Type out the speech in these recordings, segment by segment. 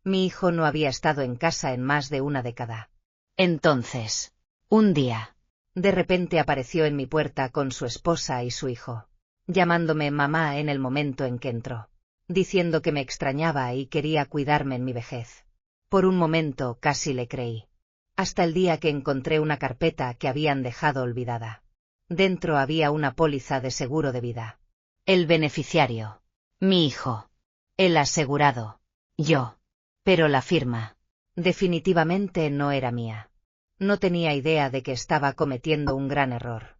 Mi hijo no había estado en casa en más de una década. Entonces, un día, de repente apareció en mi puerta con su esposa y su hijo, llamándome mamá en el momento en que entró, diciendo que me extrañaba y quería cuidarme en mi vejez. Por un momento casi le creí. Hasta el día que encontré una carpeta que habían dejado olvidada. Dentro había una póliza de seguro de vida. El beneficiario, mi hijo. El asegurado, yo. Pero la firma, definitivamente no era mía. No tenía idea de que estaba cometiendo un gran error.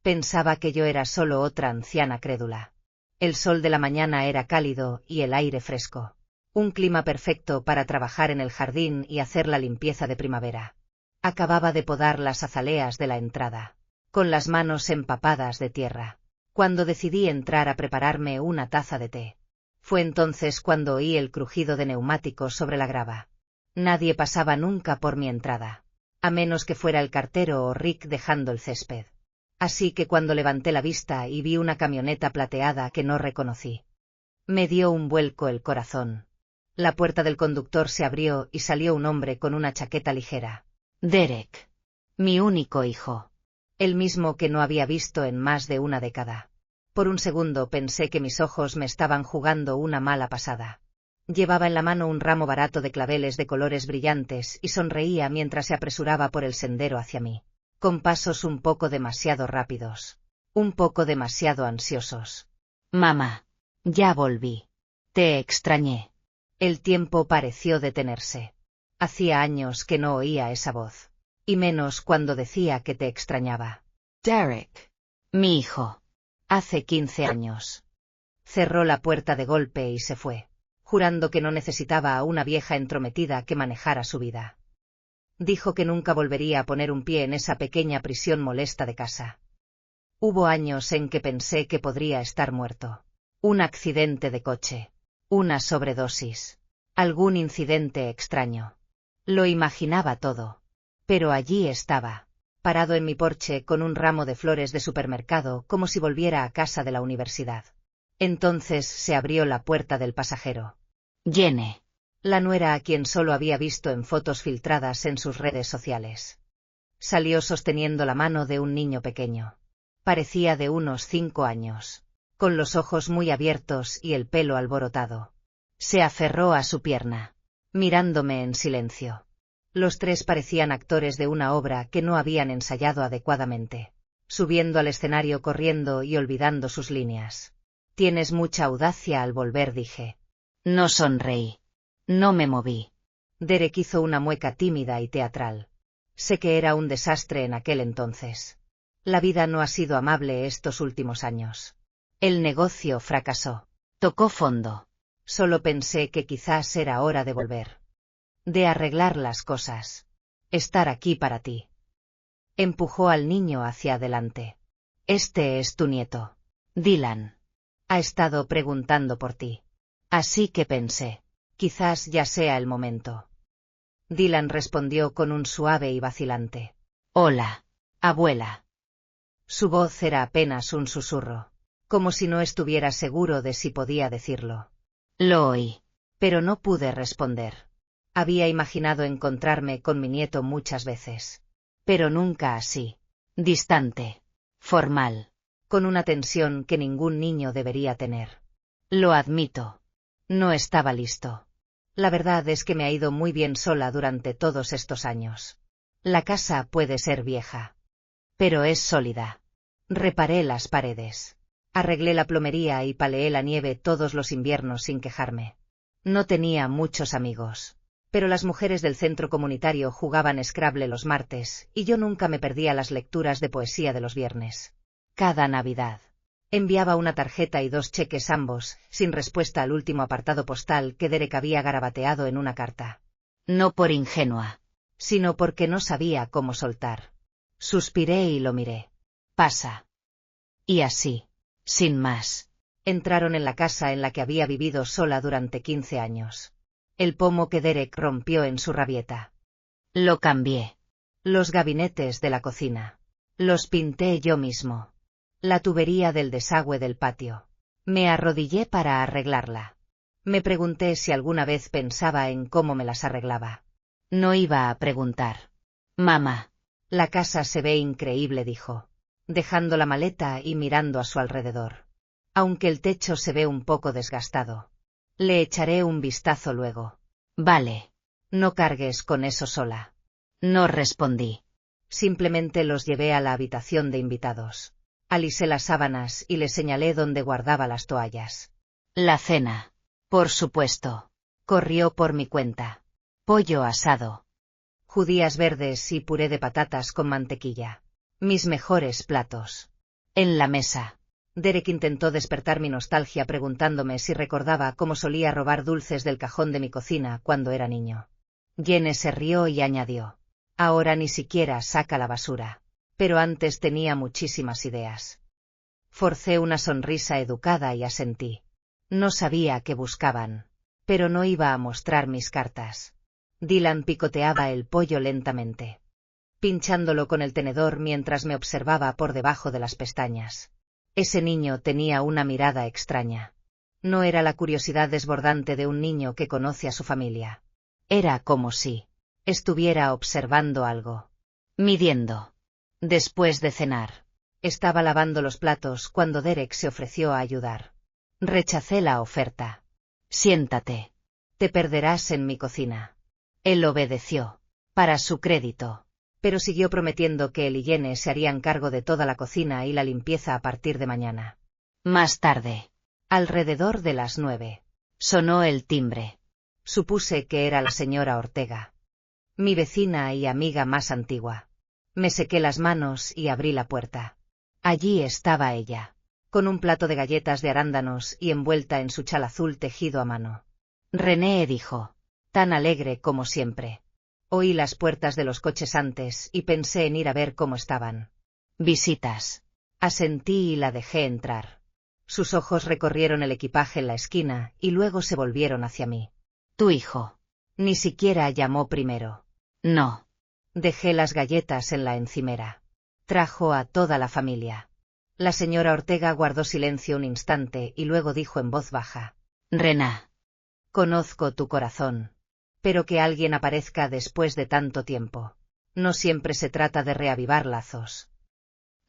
Pensaba que yo era solo otra anciana crédula. El sol de la mañana era cálido y el aire fresco. Un clima perfecto para trabajar en el jardín y hacer la limpieza de primavera. Acababa de podar las azaleas de la entrada, con las manos empapadas de tierra, cuando decidí entrar a prepararme una taza de té. Fue entonces cuando oí el crujido de neumáticos sobre la grava. Nadie pasaba nunca por mi entrada, a menos que fuera el cartero o Rick dejando el césped. Así que cuando levanté la vista y vi una camioneta plateada que no reconocí, me dio un vuelco el corazón. La puerta del conductor se abrió y salió un hombre con una chaqueta ligera. Derek. Mi único hijo. El mismo que no había visto en más de una década. Por un segundo pensé que mis ojos me estaban jugando una mala pasada. Llevaba en la mano un ramo barato de claveles de colores brillantes y sonreía mientras se apresuraba por el sendero hacia mí, con pasos un poco demasiado rápidos, un poco demasiado ansiosos. Mamá. Ya volví. Te extrañé. El tiempo pareció detenerse. Hacía años que no oía esa voz. Y menos cuando decía que te extrañaba. Derek. Mi hijo. Hace 15 años. Cerró la puerta de golpe y se fue, jurando que no necesitaba a una vieja entrometida que manejara su vida. Dijo que nunca volvería a poner un pie en esa pequeña prisión molesta de casa. Hubo años en que pensé que podría estar muerto. Un accidente de coche. Una sobredosis. Algún incidente extraño. Lo imaginaba todo. Pero allí estaba, parado en mi porche con un ramo de flores de supermercado como si volviera a casa de la universidad. Entonces se abrió la puerta del pasajero. Jenny. La nuera a quien solo había visto en fotos filtradas en sus redes sociales. Salió sosteniendo la mano de un niño pequeño. Parecía de unos 5 años. Con los ojos muy abiertos y el pelo alborotado. Se aferró a su pierna, mirándome en silencio. Los tres parecían actores de una obra que no habían ensayado adecuadamente, subiendo al escenario corriendo y olvidando sus líneas. Tienes mucha audacia al volver, dije. No sonreí. No me moví. Derek hizo una mueca tímida y teatral. Sé que era un desastre en aquel entonces. La vida no ha sido amable estos últimos años. El negocio fracasó. Tocó fondo. Solo pensé que quizás era hora de volver. De arreglar las cosas. Estar aquí para ti. Empujó al niño hacia adelante. Este es tu nieto. Dylan. Ha estado preguntando por ti. Así que pensé, quizás ya sea el momento. Dylan respondió con un suave y vacilante. Hola, abuela. Su voz era apenas un susurro, como si no estuviera seguro de si podía decirlo. Lo oí, pero no pude responder. Había imaginado encontrarme con mi nieto muchas veces, pero nunca así, distante, formal, con una tensión que ningún niño debería tener. Lo admito. No estaba listo. La verdad es que me ha ido muy bien sola durante todos estos años. La casa puede ser vieja, pero es sólida. Reparé las paredes. Arreglé la plomería y paleé la nieve todos los inviernos sin quejarme. No tenía muchos amigos, pero las mujeres del centro comunitario jugaban Scrabble los martes y yo nunca me perdía las lecturas de poesía de los viernes. Cada Navidad enviaba una tarjeta y 2 cheques ambos, sin respuesta al último apartado postal que Derek había garabateado en una carta. No por ingenua, sino porque no sabía cómo soltar. Suspiré y lo miré. Pasa. Y así, sin más, entraron en la casa en la que había vivido sola durante 15 años. El pomo que Derek rompió en su rabieta. Lo cambié. Los gabinetes de la cocina. Los pinté yo mismo. La tubería del desagüe del patio. Me arrodillé para arreglarla. Me pregunté si alguna vez pensaba en cómo me las arreglaba. No iba a preguntar. Mamá, la casa se ve increíble, dijo, dejando la maleta y mirando a su alrededor. Aunque el techo se ve un poco desgastado. Le echaré un vistazo luego. Vale. No cargues con eso sola. No respondí. Simplemente los llevé a la habitación de invitados. Alisé las sábanas y le señalé dónde guardaba las toallas. La cena. Por supuesto. Corrió por mi cuenta. Pollo asado. Judías verdes y puré de patatas con mantequilla. Mis mejores platos. En la mesa. Derek intentó despertar mi nostalgia preguntándome si recordaba cómo solía robar dulces del cajón de mi cocina cuando era niño. Jenny se rió y añadió. Ahora ni siquiera saca la basura. Pero antes tenía muchísimas ideas. Forcé una sonrisa educada y asentí. No sabía qué buscaban. Pero no iba a mostrar mis cartas. Dylan picoteaba el pollo lentamente, pinchándolo con el tenedor mientras me observaba por debajo de las pestañas. Ese niño tenía una mirada extraña. No era la curiosidad desbordante de un niño que conoce a su familia. Era como si estuviera observando algo. Midiendo. Después de cenar. Estaba lavando los platos cuando Derek se ofreció a ayudar. Rechacé la oferta. Siéntate. Te perderás en mi cocina. Él obedeció. Para su crédito. Pero siguió prometiendo que él y Jenny se harían cargo de toda la cocina y la limpieza a partir de mañana. Más tarde. Alrededor de las 9. Sonó el timbre. Supuse que era la señora Ortega. Mi vecina y amiga más antigua. Me sequé las manos y abrí la puerta. Allí estaba ella, con un plato de galletas de arándanos y envuelta en su chal azul tejido a mano. René, dijo. Tan alegre como siempre. Oí las puertas de los coches antes y pensé en ir a ver cómo estaban. Visitas. Asentí y la dejé entrar. Sus ojos recorrieron el equipaje en la esquina y luego se volvieron hacia mí. Tu hijo. Ni siquiera llamó primero. No. Dejé las galletas en la encimera. Trajo a toda la familia. La señora Ortega guardó silencio un instante y luego dijo en voz baja. Rená. Conozco tu corazón. Pero que alguien aparezca después de tanto tiempo. No siempre se trata de reavivar lazos.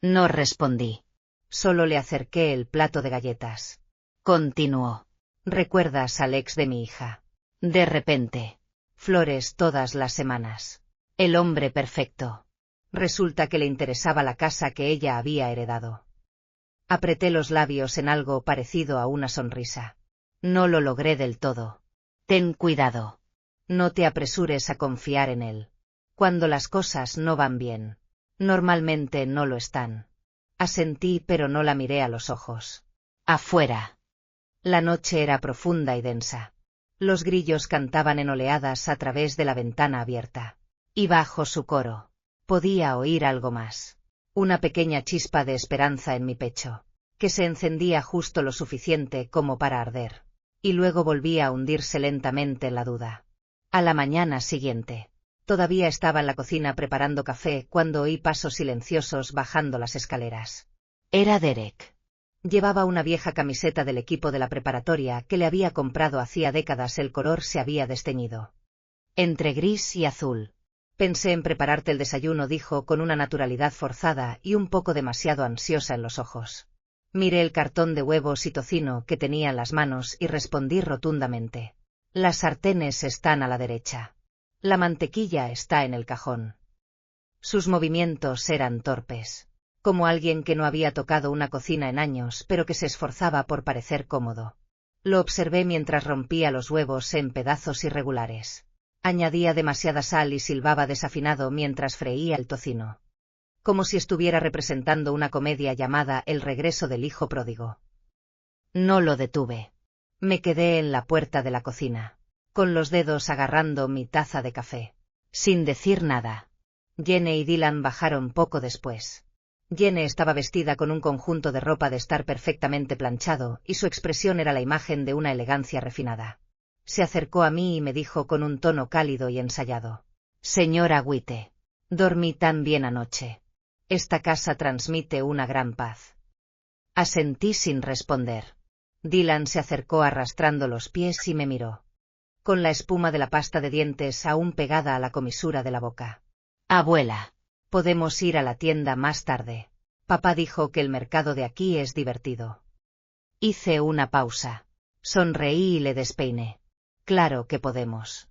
No respondí. Solo le acerqué el plato de galletas. Continuó. ¿Recuerdas al ex de mi hija? De repente. Flores todas las semanas. El hombre perfecto. Resulta que le interesaba la casa que ella había heredado. Apreté los labios en algo parecido a una sonrisa. No lo logré del todo. Ten cuidado. No te apresures a confiar en él. Cuando las cosas no van bien. Normalmente no lo están. Asentí pero no la miré a los ojos. Afuera. La noche era profunda y densa. Los grillos cantaban en oleadas a través de la ventana abierta. Y bajo su coro. Podía oír algo más. Una pequeña chispa de esperanza en mi pecho. Que se encendía justo lo suficiente como para arder. Y luego volvía a hundirse lentamente en la duda. A la mañana siguiente. Todavía estaba en la cocina preparando café cuando oí pasos silenciosos bajando las escaleras. Era Derek. Llevaba una vieja camiseta del equipo de la preparatoria que le había comprado hacía décadas. El color se había desteñido. Entre gris y azul. Pensé en prepararte el desayuno, dijo con una naturalidad forzada y un poco demasiado ansiosa en los ojos. Miré el cartón de huevos y tocino que tenía en las manos y respondí rotundamente. Las sartenes están a la derecha. La mantequilla está en el cajón. Sus movimientos eran torpes. Como alguien que no había tocado una cocina en años pero que se esforzaba por parecer cómodo. Lo observé mientras rompía los huevos en pedazos irregulares. Añadía demasiada sal y silbaba desafinado mientras freía el tocino. Como si estuviera representando una comedia llamada El regreso del hijo pródigo. No lo detuve. Me quedé en la puerta de la cocina, con los dedos agarrando mi taza de café. Sin decir nada. Jenny y Dylan bajaron poco después. Jenny estaba vestida con un conjunto de ropa de estar perfectamente planchado y su expresión era la imagen de una elegancia refinada. Se acercó a mí y me dijo con un tono cálido y ensayado. Señora White. Dormí tan bien anoche. Esta casa transmite una gran paz. Asentí sin responder. Dylan se acercó arrastrando los pies y me miró, con la espuma de la pasta de dientes aún pegada a la comisura de la boca. Abuela, podemos ir a la tienda más tarde. Papá dijo que el mercado de aquí es divertido. Hice una pausa. Sonreí y le despeiné. Claro que podemos.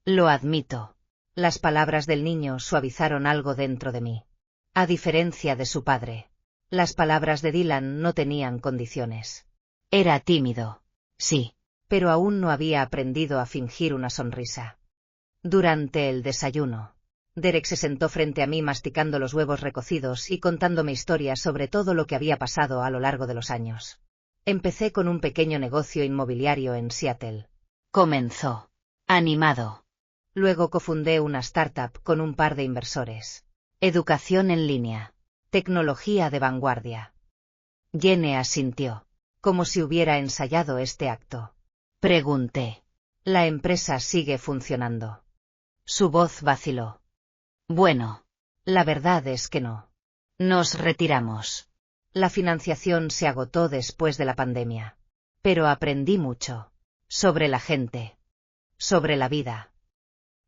Lo admito. Las palabras del niño suavizaron algo dentro de mí. A diferencia de su padre, las palabras de Dylan no tenían condiciones. Era tímido, sí, pero aún no había aprendido a fingir una sonrisa. Durante el desayuno, Derek se sentó frente a mí masticando los huevos recocidos y contándome historias sobre todo lo que había pasado a lo largo de los años. Empecé con un pequeño negocio inmobiliario en Seattle. Comenzó animado. Luego cofundé una startup con un par de inversores. Educación en línea. Tecnología de vanguardia. Jenny asintió, como si hubiera ensayado este acto. Pregunté. La empresa sigue funcionando. Su voz vaciló. Bueno, la verdad es que no. Nos retiramos. La financiación se agotó después de la pandemia. Pero aprendí mucho. Sobre la gente. Sobre la vida.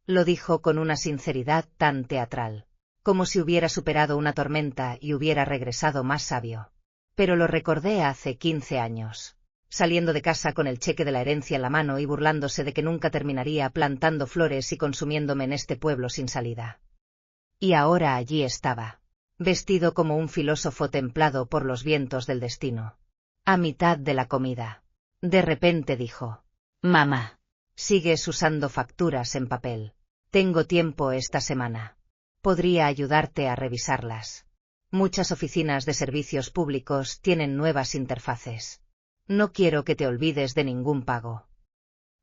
Lo dijo con una sinceridad tan teatral, como si hubiera superado una tormenta y hubiera regresado más sabio. Pero lo recordé hace 15 años, saliendo de casa con el cheque de la herencia en la mano y burlándose de que nunca terminaría plantando flores y consumiéndome en este pueblo sin salida. Y ahora allí estaba, vestido como un filósofo templado por los vientos del destino. A mitad de la comida, de repente dijo: «Mamá, sigues usando facturas en papel. Tengo tiempo esta semana. Podría ayudarte a revisarlas. Muchas oficinas de servicios públicos tienen nuevas interfaces. No quiero que te olvides de ningún pago».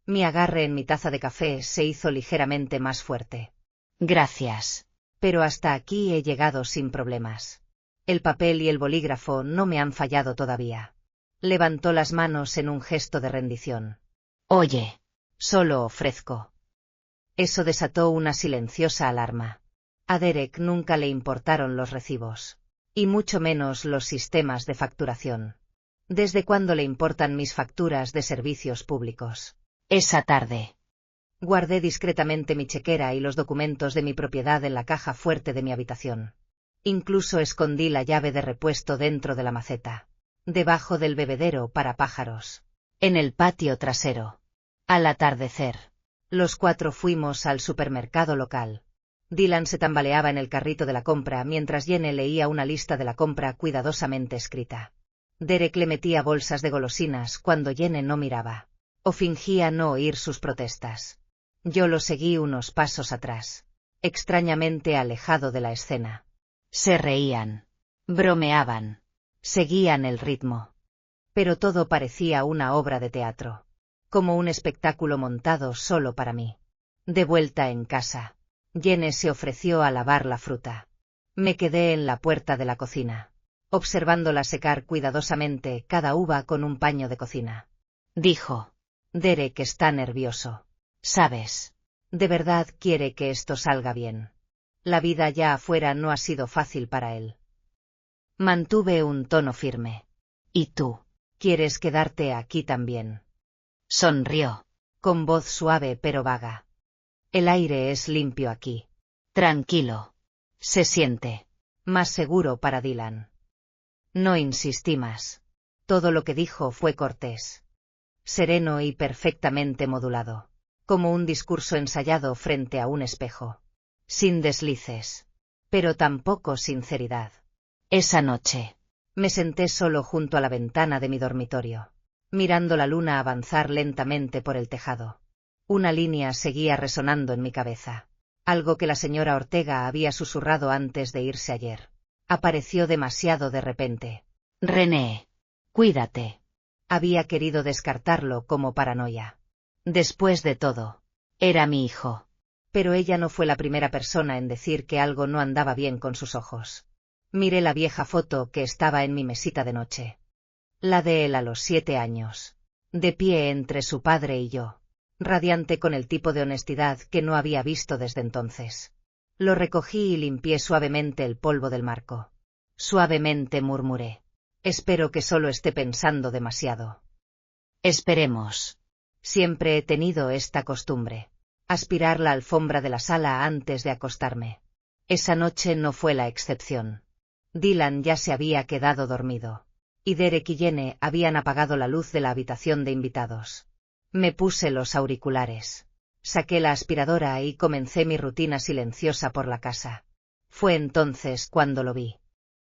Mi agarre en mi taza de café se hizo ligeramente más fuerte. Gracias. Pero hasta aquí he llegado sin problemas. El papel y el bolígrafo no me han fallado todavía. Levantó las manos en un gesto de rendición. Oye, solo ofrezco. Eso desató una silenciosa alarma. A Derek nunca le importaron los recibos. Y mucho menos los sistemas de facturación. ¿Desde cuándo le importan mis facturas de servicios públicos? Esa tarde. Guardé discretamente mi chequera y los documentos de mi propiedad en la caja fuerte de mi habitación. Incluso escondí la llave de repuesto dentro de la maceta, debajo del bebedero para pájaros, en el patio trasero. Al atardecer, los 4 fuimos al supermercado local. Dylan se tambaleaba en el carrito de la compra mientras Jenny leía una lista de la compra cuidadosamente escrita. Derek le metía bolsas de golosinas cuando Jenny no miraba, o fingía no oír sus protestas. Yo lo seguí unos pasos atrás, extrañamente alejado de la escena. Se reían, bromeaban, seguían el ritmo. Pero todo parecía una obra de teatro, como un espectáculo montado solo para mí. De vuelta en casa, Jenny se ofreció a lavar la fruta. Me quedé en la puerta de la cocina, observándola secar cuidadosamente cada uva con un paño de cocina. Dijo: «Derek está nervioso. ¿Sabes? De verdad quiere que esto salga bien. La vida allá afuera no ha sido fácil para él». Mantuve un tono firme. «¿Y tú? ¿Quieres quedarte aquí también?». Sonrió, con voz suave pero vaga. «El aire es limpio aquí. Tranquilo. Se siente más seguro para Dylan». No insistí más. Todo lo que dijo fue cortés, sereno y perfectamente modulado, como un discurso ensayado frente a un espejo. Sin deslices, pero tampoco sinceridad. Esa noche, me senté solo junto a la ventana de mi dormitorio, mirando la luna avanzar lentamente por el tejado. Una línea seguía resonando en mi cabeza, algo que la señora Ortega había susurrado antes de irse ayer. Apareció demasiado de repente. «René, cuídate». Había querido descartarlo como paranoia. Después de todo, era mi hijo. Pero ella no fue la primera persona en decir que algo no andaba bien con sus ojos. Miré la vieja foto que estaba en mi mesita de noche. La de él a los 7 años, de pie entre su padre y yo, radiante con el tipo de honestidad que no había visto desde entonces. Lo recogí y limpié suavemente el polvo del marco. Suavemente murmuré: «Espero que solo esté pensando demasiado». Esperemos. Siempre he tenido esta costumbre. Aspirar la alfombra de la sala antes de acostarme. Esa noche no fue la excepción. Dylan ya se había quedado dormido. Y Derek y Jenny habían apagado la luz de la habitación de invitados. Me puse los auriculares. Saqué la aspiradora y comencé mi rutina silenciosa por la casa. Fue entonces cuando lo vi.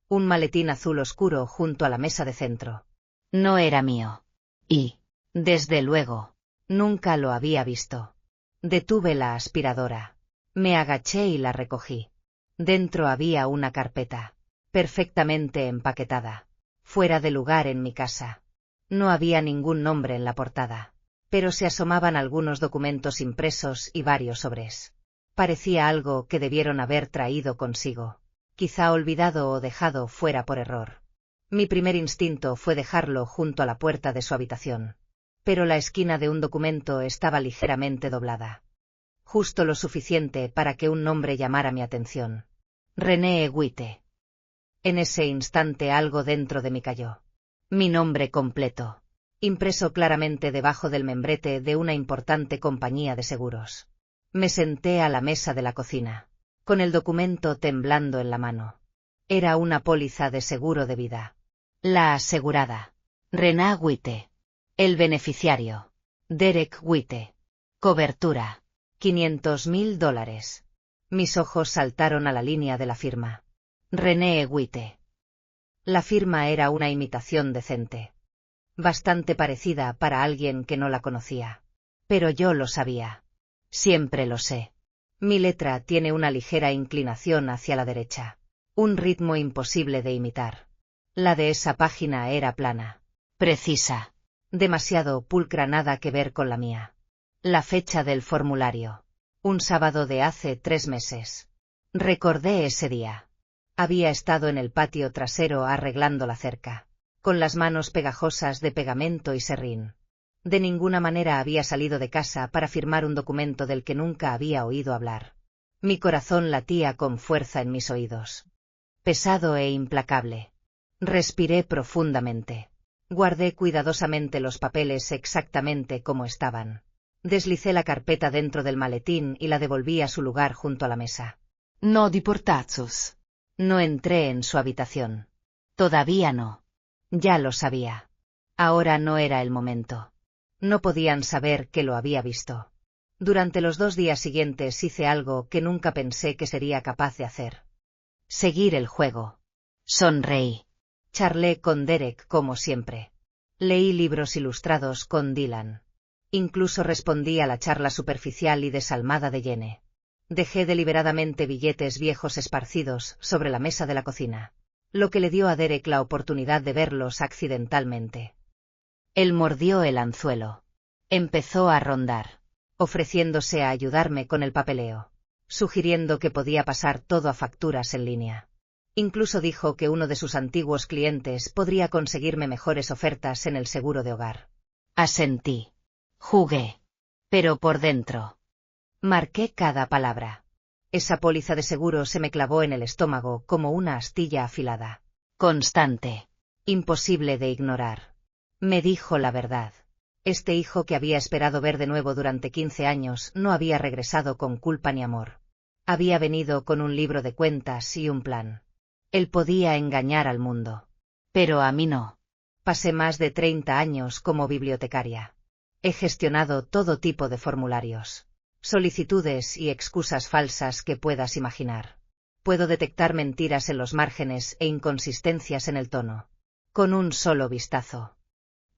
Un maletín azul oscuro junto a la mesa de centro. No era mío. Y, desde luego, nunca lo había visto. Detuve la aspiradora. Me agaché y la recogí. Dentro había una carpeta. Perfectamente empaquetada. Fuera de lugar en mi casa. No había ningún nombre en la portada. Pero se asomaban algunos documentos impresos y varios sobres. Parecía algo que debieron haber traído consigo. Quizá olvidado o dejado fuera por error. Mi primer instinto fue dejarlo junto a la puerta de su habitación. Pero la esquina de un documento estaba ligeramente doblada. Justo lo suficiente para que un nombre llamara mi atención. René Hewitt. En ese instante algo dentro de mí cayó. Mi nombre completo. Impreso claramente debajo del membrete de una importante compañía de seguros. Me senté a la mesa de la cocina, con el documento temblando en la mano. Era una póliza de seguro de vida. La asegurada. René Hewitt. El beneficiario. Derek Hewitt. Cobertura. $500.000. Mis ojos saltaron a la línea de la firma. René Hewitt. La firma era una imitación decente. Bastante parecida para alguien que no la conocía. Pero yo lo sabía. Siempre lo sé. Mi letra tiene una ligera inclinación hacia la derecha. Un ritmo imposible de imitar. La de esa página era plana. Precisa. Demasiado pulcra, nada que ver con la mía. La fecha del formulario. Un sábado de hace 3 meses. Recordé ese día. Había estado en el patio trasero arreglando la cerca, con las manos pegajosas de pegamento y serrín. De ninguna manera había salido de casa para firmar un documento del que nunca había oído hablar. Mi corazón latía con fuerza en mis oídos. Pesado e implacable. Respiré profundamente. Guardé cuidadosamente los papeles exactamente como estaban. Deslicé la carpeta dentro del maletín y la devolví a su lugar junto a la mesa. No di portazos. No entré en su habitación. Todavía no. Ya lo sabía. Ahora no era el momento. No podían saber que lo había visto. Durante los 2 días siguientes hice algo que nunca pensé que sería capaz de hacer. Seguir el juego. Sonreí. Charlé con Derek como siempre. Leí libros ilustrados con Dylan. Incluso respondí a la charla superficial y desalmada de Jenny. Dejé deliberadamente billetes viejos esparcidos sobre la mesa de la cocina, lo que le dio a Derek la oportunidad de verlos accidentalmente. Él mordió el anzuelo. Empezó a rondar, ofreciéndose a ayudarme con el papeleo, sugiriendo que podía pasar todo a facturas en línea. Incluso dijo que uno de sus antiguos clientes podría conseguirme mejores ofertas en el seguro de hogar. Asentí. Jugué. Pero por dentro. Marqué cada palabra. Esa póliza de seguro se me clavó en el estómago como una astilla afilada. Constante. Imposible de ignorar. Me dijo la verdad. Este hijo que había esperado ver de nuevo durante 15 años no había regresado con culpa ni amor. Había venido con un libro de cuentas y un plan. Él podía engañar al mundo. Pero a mí no. Pasé más de 30 años como bibliotecaria. He gestionado todo tipo de formularios, solicitudes y excusas falsas que puedas imaginar. Puedo detectar mentiras en los márgenes e inconsistencias en el tono. Con un solo vistazo.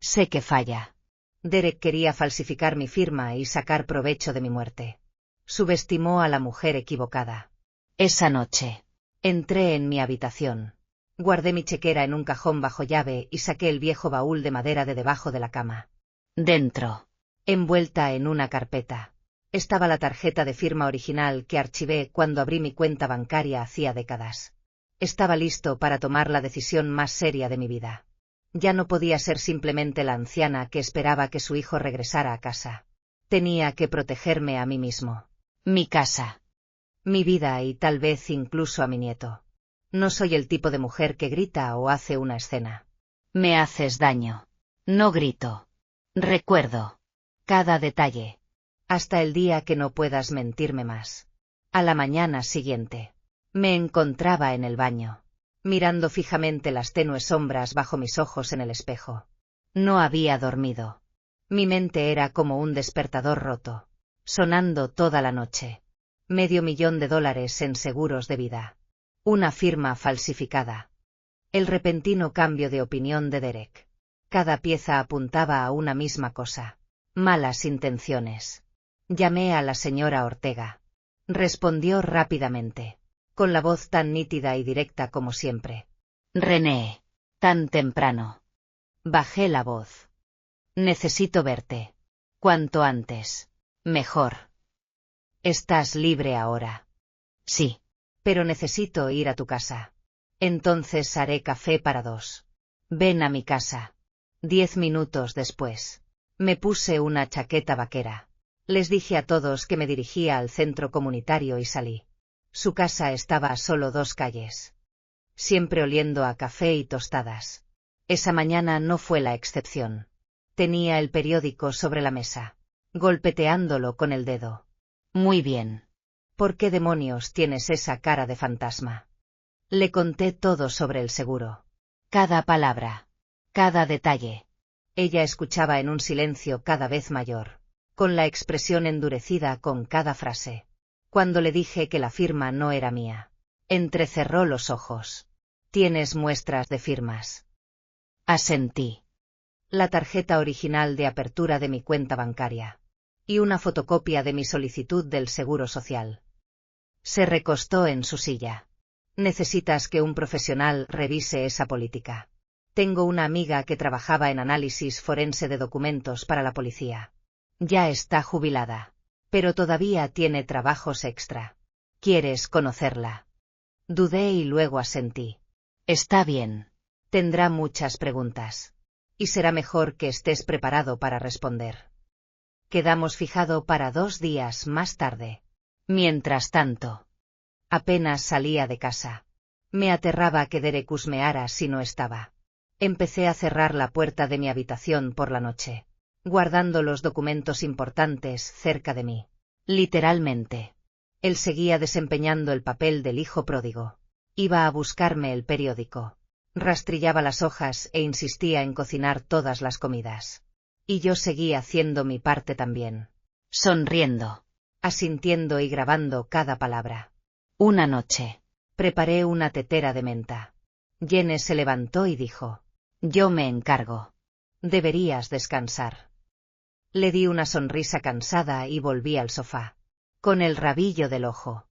Sé que falla. Derek quería falsificar mi firma y sacar provecho de mi muerte. Subestimó a la mujer equivocada. Esa noche, entré en mi habitación. Guardé mi chequera en un cajón bajo llave y saqué el viejo baúl de madera de debajo de la cama. Dentro, envuelta en una carpeta, estaba la tarjeta de firma original que archivé cuando abrí mi cuenta bancaria hacía décadas. Estaba listo para tomar la decisión más seria de mi vida. Ya no podía ser simplemente la anciana que esperaba que su hijo regresara a casa. Tenía que protegerme a mí mismo, mi casa, mi vida y tal vez incluso a mi nieto. No soy el tipo de mujer que grita o hace una escena. Me haces daño. No grito. Recuerdo cada detalle, hasta el día que no puedas mentirme más. A la mañana siguiente, me encontraba en el baño, mirando fijamente las tenues sombras bajo mis ojos en el espejo. No había dormido. Mi mente era como un despertador roto, sonando toda la noche. $500,000 en seguros de vida. Una firma falsificada. El repentino cambio de opinión de Derek. Cada pieza apuntaba a una misma cosa. Malas intenciones. Llamé a la señora Ortega. Respondió rápidamente, con la voz tan nítida y directa como siempre. René, tan temprano. Bajé la voz. Necesito verte. Cuanto antes, mejor. ¿Estás libre ahora? Sí. Pero necesito ir a tu casa. Entonces haré café para 2. Ven a mi casa. 10 minutos después. Me puse una chaqueta vaquera. Les dije a todos que me dirigía al centro comunitario y salí. Su casa estaba a solo 2 calles. Siempre oliendo a café y tostadas. Esa mañana no fue la excepción. Tenía el periódico sobre la mesa, golpeteándolo con el dedo. Muy bien. ¿Por qué demonios tienes esa cara de fantasma? Le conté todo sobre el seguro. Cada palabra. Cada detalle. Ella escuchaba en un silencio cada vez mayor, con la expresión endurecida con cada frase. Cuando le dije que la firma no era mía, entrecerró los ojos. ¿Tienes muestras de firmas? Asentí. La tarjeta original de apertura de mi cuenta bancaria. Y una fotocopia de mi solicitud del Seguro Social. Se recostó en su silla. Necesitas que un profesional revise esa política. Tengo una amiga que trabajaba en análisis forense de documentos para la policía. Ya está jubilada, pero todavía tiene trabajos extra. ¿Quieres conocerla? Dudé y luego asentí. Está bien. Tendrá muchas preguntas. Y será mejor que estés preparado para responder. Quedamos fijado para 2 días más tarde. Mientras tanto, apenas salía de casa. Me aterraba que Derek husmeara si no estaba. Empecé a cerrar la puerta de mi habitación por la noche, guardando los documentos importantes cerca de mí. Literalmente. Él seguía desempeñando el papel del hijo pródigo. Iba a buscarme el periódico. Rastrillaba las hojas e insistía en cocinar todas las comidas. Y yo seguía haciendo mi parte también. Sonriendo, asintiendo y grabando cada palabra. Una noche, preparé una tetera de menta. Jene se levantó y dijo: yo me encargo. Deberías descansar. Le di una sonrisa cansada y volví al sofá, con el rabillo del ojo.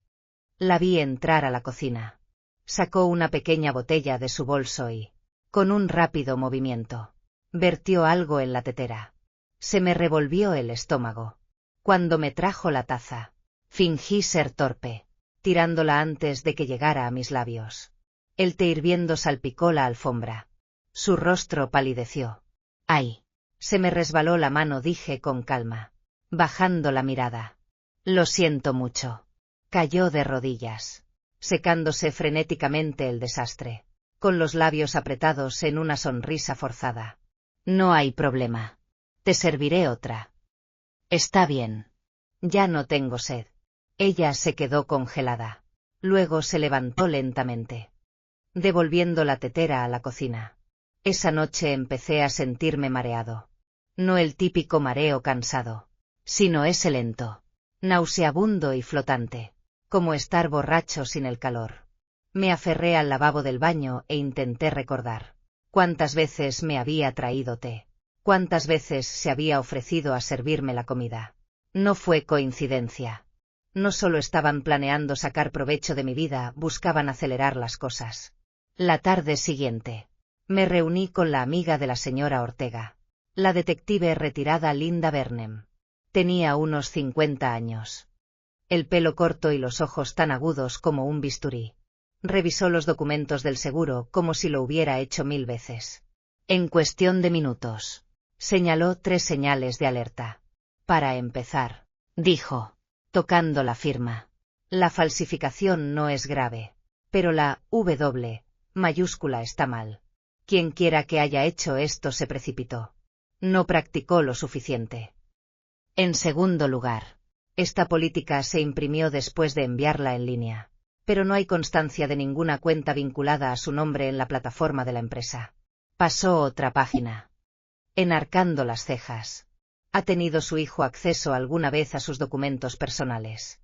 La vi entrar a la cocina. Sacó una pequeña botella de su bolso y, con un rápido movimiento, vertió algo en la tetera. Se me revolvió el estómago. Cuando me trajo la taza, fingí ser torpe, tirándola antes de que llegara a mis labios. El té hirviendo salpicó la alfombra. Su rostro palideció. ¡Ay! Se me resbaló la mano, dije con calma, bajando la mirada. Lo siento mucho. Cayó de rodillas, secándose frenéticamente el desastre, con los labios apretados en una sonrisa forzada. No hay problema. Te serviré otra. Está bien. Ya no tengo sed. Ella se quedó congelada. Luego se levantó lentamente, devolviendo la tetera a la cocina. Esa noche empecé a sentirme mareado. No el típico mareo cansado, sino ese lento, nauseabundo y flotante, como estar borracho sin el calor. Me aferré al lavabo del baño e intenté recordar cuántas veces me había traído té, cuántas veces se había ofrecido a servirme la comida. No fue coincidencia. No solo estaban planeando sacar provecho de mi vida, buscaban acelerar las cosas. La tarde siguiente, me reuní con la amiga de la señora Ortega, la detective retirada Linda Vernem. Tenía unos 50 años. El pelo corto y los ojos tan agudos como un bisturí. Revisó los documentos del seguro como si lo hubiera hecho 1000 veces. En cuestión de minutos, señaló 3 señales de alerta. Para empezar, dijo, tocando la firma. La falsificación no es grave, pero la W mayúscula está mal. Quien quiera que haya hecho esto se precipitó. No practicó lo suficiente. En segundo lugar, esta política se imprimió después de enviarla en línea, pero no hay constancia de ninguna cuenta vinculada a su nombre en la plataforma de la empresa. Pasó otra página. Enarcando las cejas. ¿Ha tenido su hijo acceso alguna vez a sus documentos personales?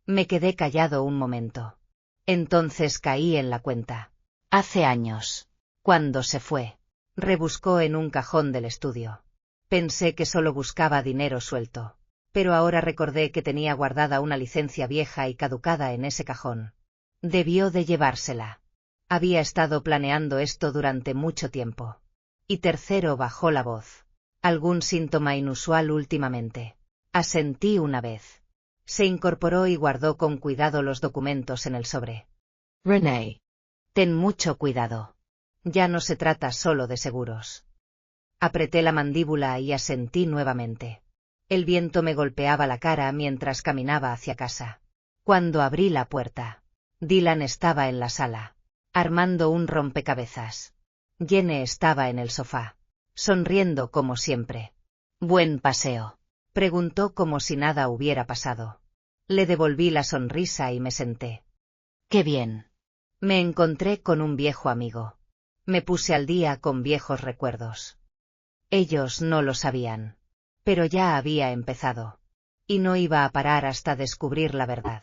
Me quedé callado un momento. Entonces caí en la cuenta. Hace años. Cuando se fue. Rebuscó en un cajón del estudio. Pensé que solo buscaba dinero suelto. Pero ahora recordé que tenía guardada una licencia vieja y caducada en ese cajón. Debió de llevársela. Había estado planeando esto durante mucho tiempo. Y tercero, bajó la voz. ¿Algún síntoma inusual últimamente? Asentí una vez. Se incorporó y guardó con cuidado los documentos en el sobre. Renee. Ten mucho cuidado. Ya no se trata solo de seguros. Apreté la mandíbula y asentí nuevamente. El viento me golpeaba la cara mientras caminaba hacia casa. Cuando abrí la puerta, Dylan estaba en la sala, armando un rompecabezas. Jenny estaba en el sofá, sonriendo como siempre. «¿Buen paseo?», preguntó como si nada hubiera pasado. Le devolví la sonrisa y me senté. «Qué bien». Me encontré con un viejo amigo. Me puse al día con viejos recuerdos. Ellos no lo sabían. Pero ya había empezado. Y no iba a parar hasta descubrir la verdad.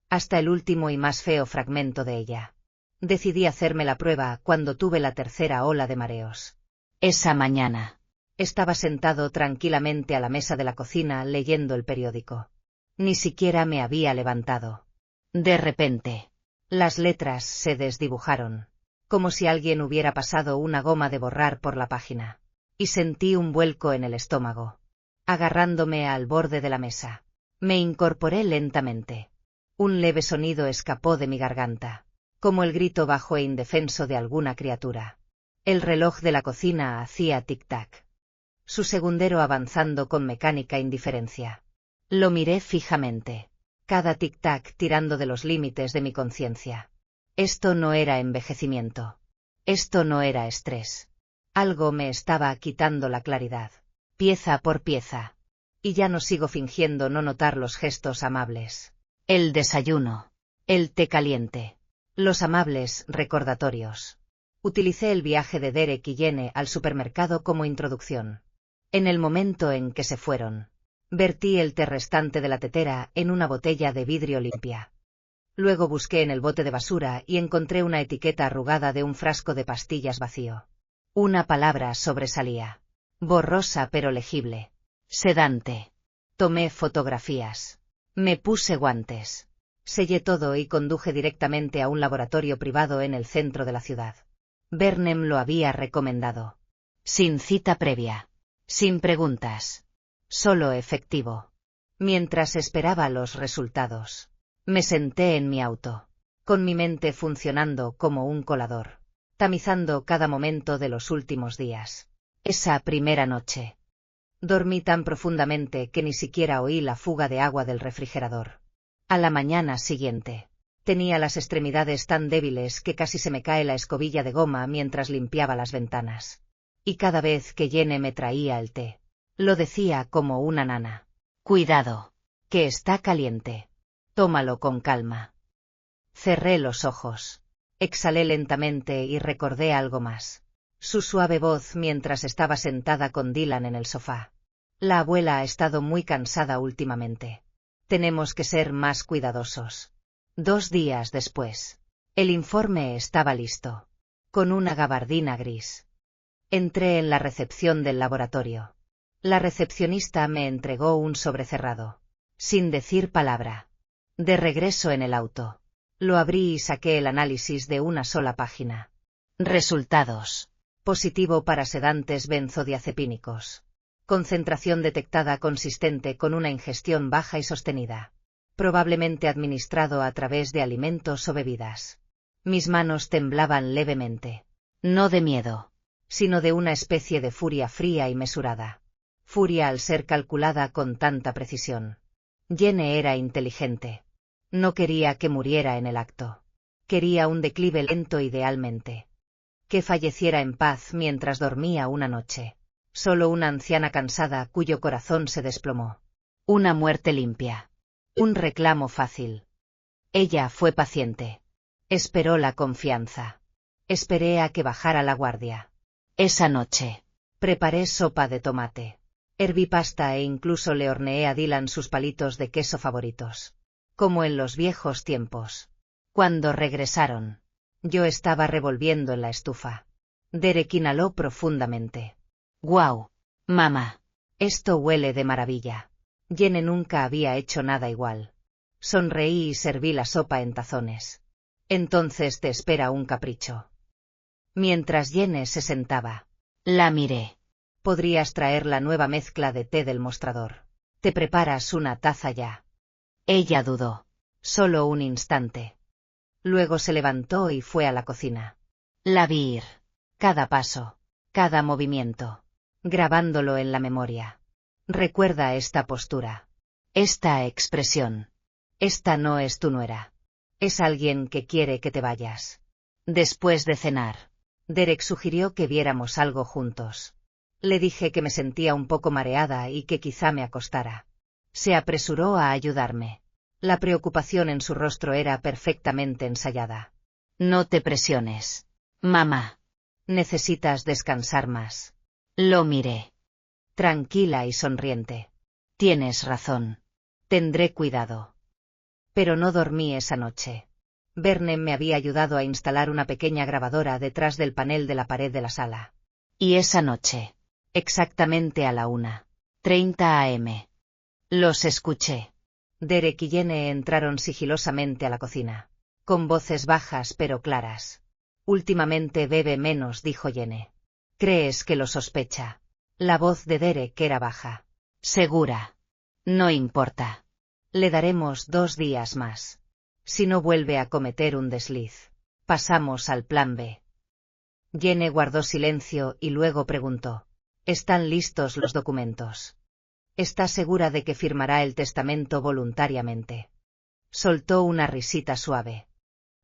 Hasta el último y más feo fragmento de ella. Decidí hacerme la prueba cuando tuve la tercera ola de mareos. Esa mañana. Estaba sentado tranquilamente a la mesa de la cocina leyendo el periódico. Ni siquiera me había levantado. De repente, las letras se desdibujaron, como si alguien hubiera pasado una goma de borrar por la página. Y sentí un vuelco en el estómago. Agarrándome al borde de la mesa, me incorporé lentamente. Un leve sonido escapó de mi garganta, como el grito bajo e indefenso de alguna criatura. El reloj de la cocina hacía tic-tac. Su segundero avanzando con mecánica indiferencia. Lo miré fijamente. Cada tic-tac tirando de los límites de mi conciencia. Esto no era envejecimiento. Esto no era estrés. Algo me estaba quitando la claridad. Pieza por pieza. Y ya no sigo fingiendo no notar los gestos amables. El desayuno. El té caliente. Los amables recordatorios. Utilicé el viaje de Derek y Jenny al supermercado como introducción. En el momento en que se fueron, vertí el té restante de la tetera en una botella de vidrio limpia. Luego busqué en el bote de basura y encontré una etiqueta arrugada de un frasco de pastillas vacío. Una palabra sobresalía. Borrosa pero legible. Sedante. Tomé fotografías. Me puse guantes. Sellé todo y conduje directamente a un laboratorio privado en el centro de la ciudad. Burnham lo había recomendado. Sin cita previa. Sin preguntas. Solo efectivo. Mientras esperaba los resultados, me senté en mi auto, con mi mente funcionando como un colador, tamizando cada momento de los últimos días. Esa primera noche. Dormí tan profundamente que ni siquiera oí la fuga de agua del refrigerador. A la mañana siguiente, tenía las extremidades tan débiles que casi se me cae la escobilla de goma mientras limpiaba las ventanas. Y cada vez que Jenny me traía el té, lo decía como una nana. Cuidado, que está caliente. Tómalo con calma. Cerré los ojos. Exhalé lentamente y recordé algo más. Su suave voz mientras estaba sentada con Dylan en el sofá. La abuela ha estado muy cansada últimamente. Tenemos que ser más cuidadosos. 2 días después. El informe estaba listo. Con una gabardina gris. Entré en la recepción del laboratorio. La recepcionista me entregó un sobre cerrado. Sin decir palabra. De regreso en el auto. Lo abrí y saqué el análisis de una sola página. Resultados. Positivo para sedantes benzodiazepínicos. Concentración detectada consistente con una ingestión baja y sostenida. Probablemente administrado a través de alimentos o bebidas. Mis manos temblaban levemente. No de miedo, sino de una especie de furia fría y mesurada. Furia al ser calculada con tanta precisión. Jenny era inteligente. No quería que muriera en el acto. Quería un declive lento idealmente. Que falleciera en paz mientras dormía una noche. Solo una anciana cansada cuyo corazón se desplomó. Una muerte limpia. Un reclamo fácil. Ella fue paciente. Esperó la confianza. Esperé a que bajara la guardia. Esa noche, preparé sopa de tomate. Herví pasta e incluso le horneé a Dylan sus palitos de queso favoritos. Como en los viejos tiempos. Cuando regresaron, yo estaba revolviendo en la estufa. Derek inhaló profundamente. «¡Guau! Mamá. Esto huele de maravilla». Jenny nunca había hecho nada igual. Sonreí y serví la sopa en tazones. Entonces te espera un capricho. Mientras Jenny se sentaba, la miré. Podrías traer la nueva mezcla de té del mostrador. ¿Te preparas una taza ya? Ella dudó. Solo un instante. Luego se levantó y fue a la cocina. La vi ir. Cada paso. Cada movimiento. Grabándolo en la memoria. Recuerda esta postura. Esta expresión. Esta no es tu nuera. Es alguien que quiere que te vayas. Después de cenar, Derek sugirió que viéramos algo juntos. Le dije que me sentía un poco mareada y que quizá me acostara. Se apresuró a ayudarme. La preocupación en su rostro era perfectamente ensayada. No te presiones, mamá. Necesitas descansar más. Lo miré. Tranquila y sonriente. Tienes razón. Tendré cuidado. Pero no dormí esa noche. Verne me había ayudado a instalar una pequeña grabadora detrás del panel de la pared de la sala. Y esa noche, exactamente a la 1:30 am. Los escuché. Derek y Jenny entraron sigilosamente a la cocina. Con voces bajas pero claras. Últimamente bebe menos, dijo Jenny. ¿Crees que lo sospecha? La voz de Derek era baja. Segura. No importa. Le daremos 2 días más. Si no vuelve a cometer un desliz, pasamos al plan B. Jenny guardó silencio y luego preguntó. ¿Están listos los documentos? ¿Está segura de que firmará el testamento voluntariamente? Soltó una risita suave.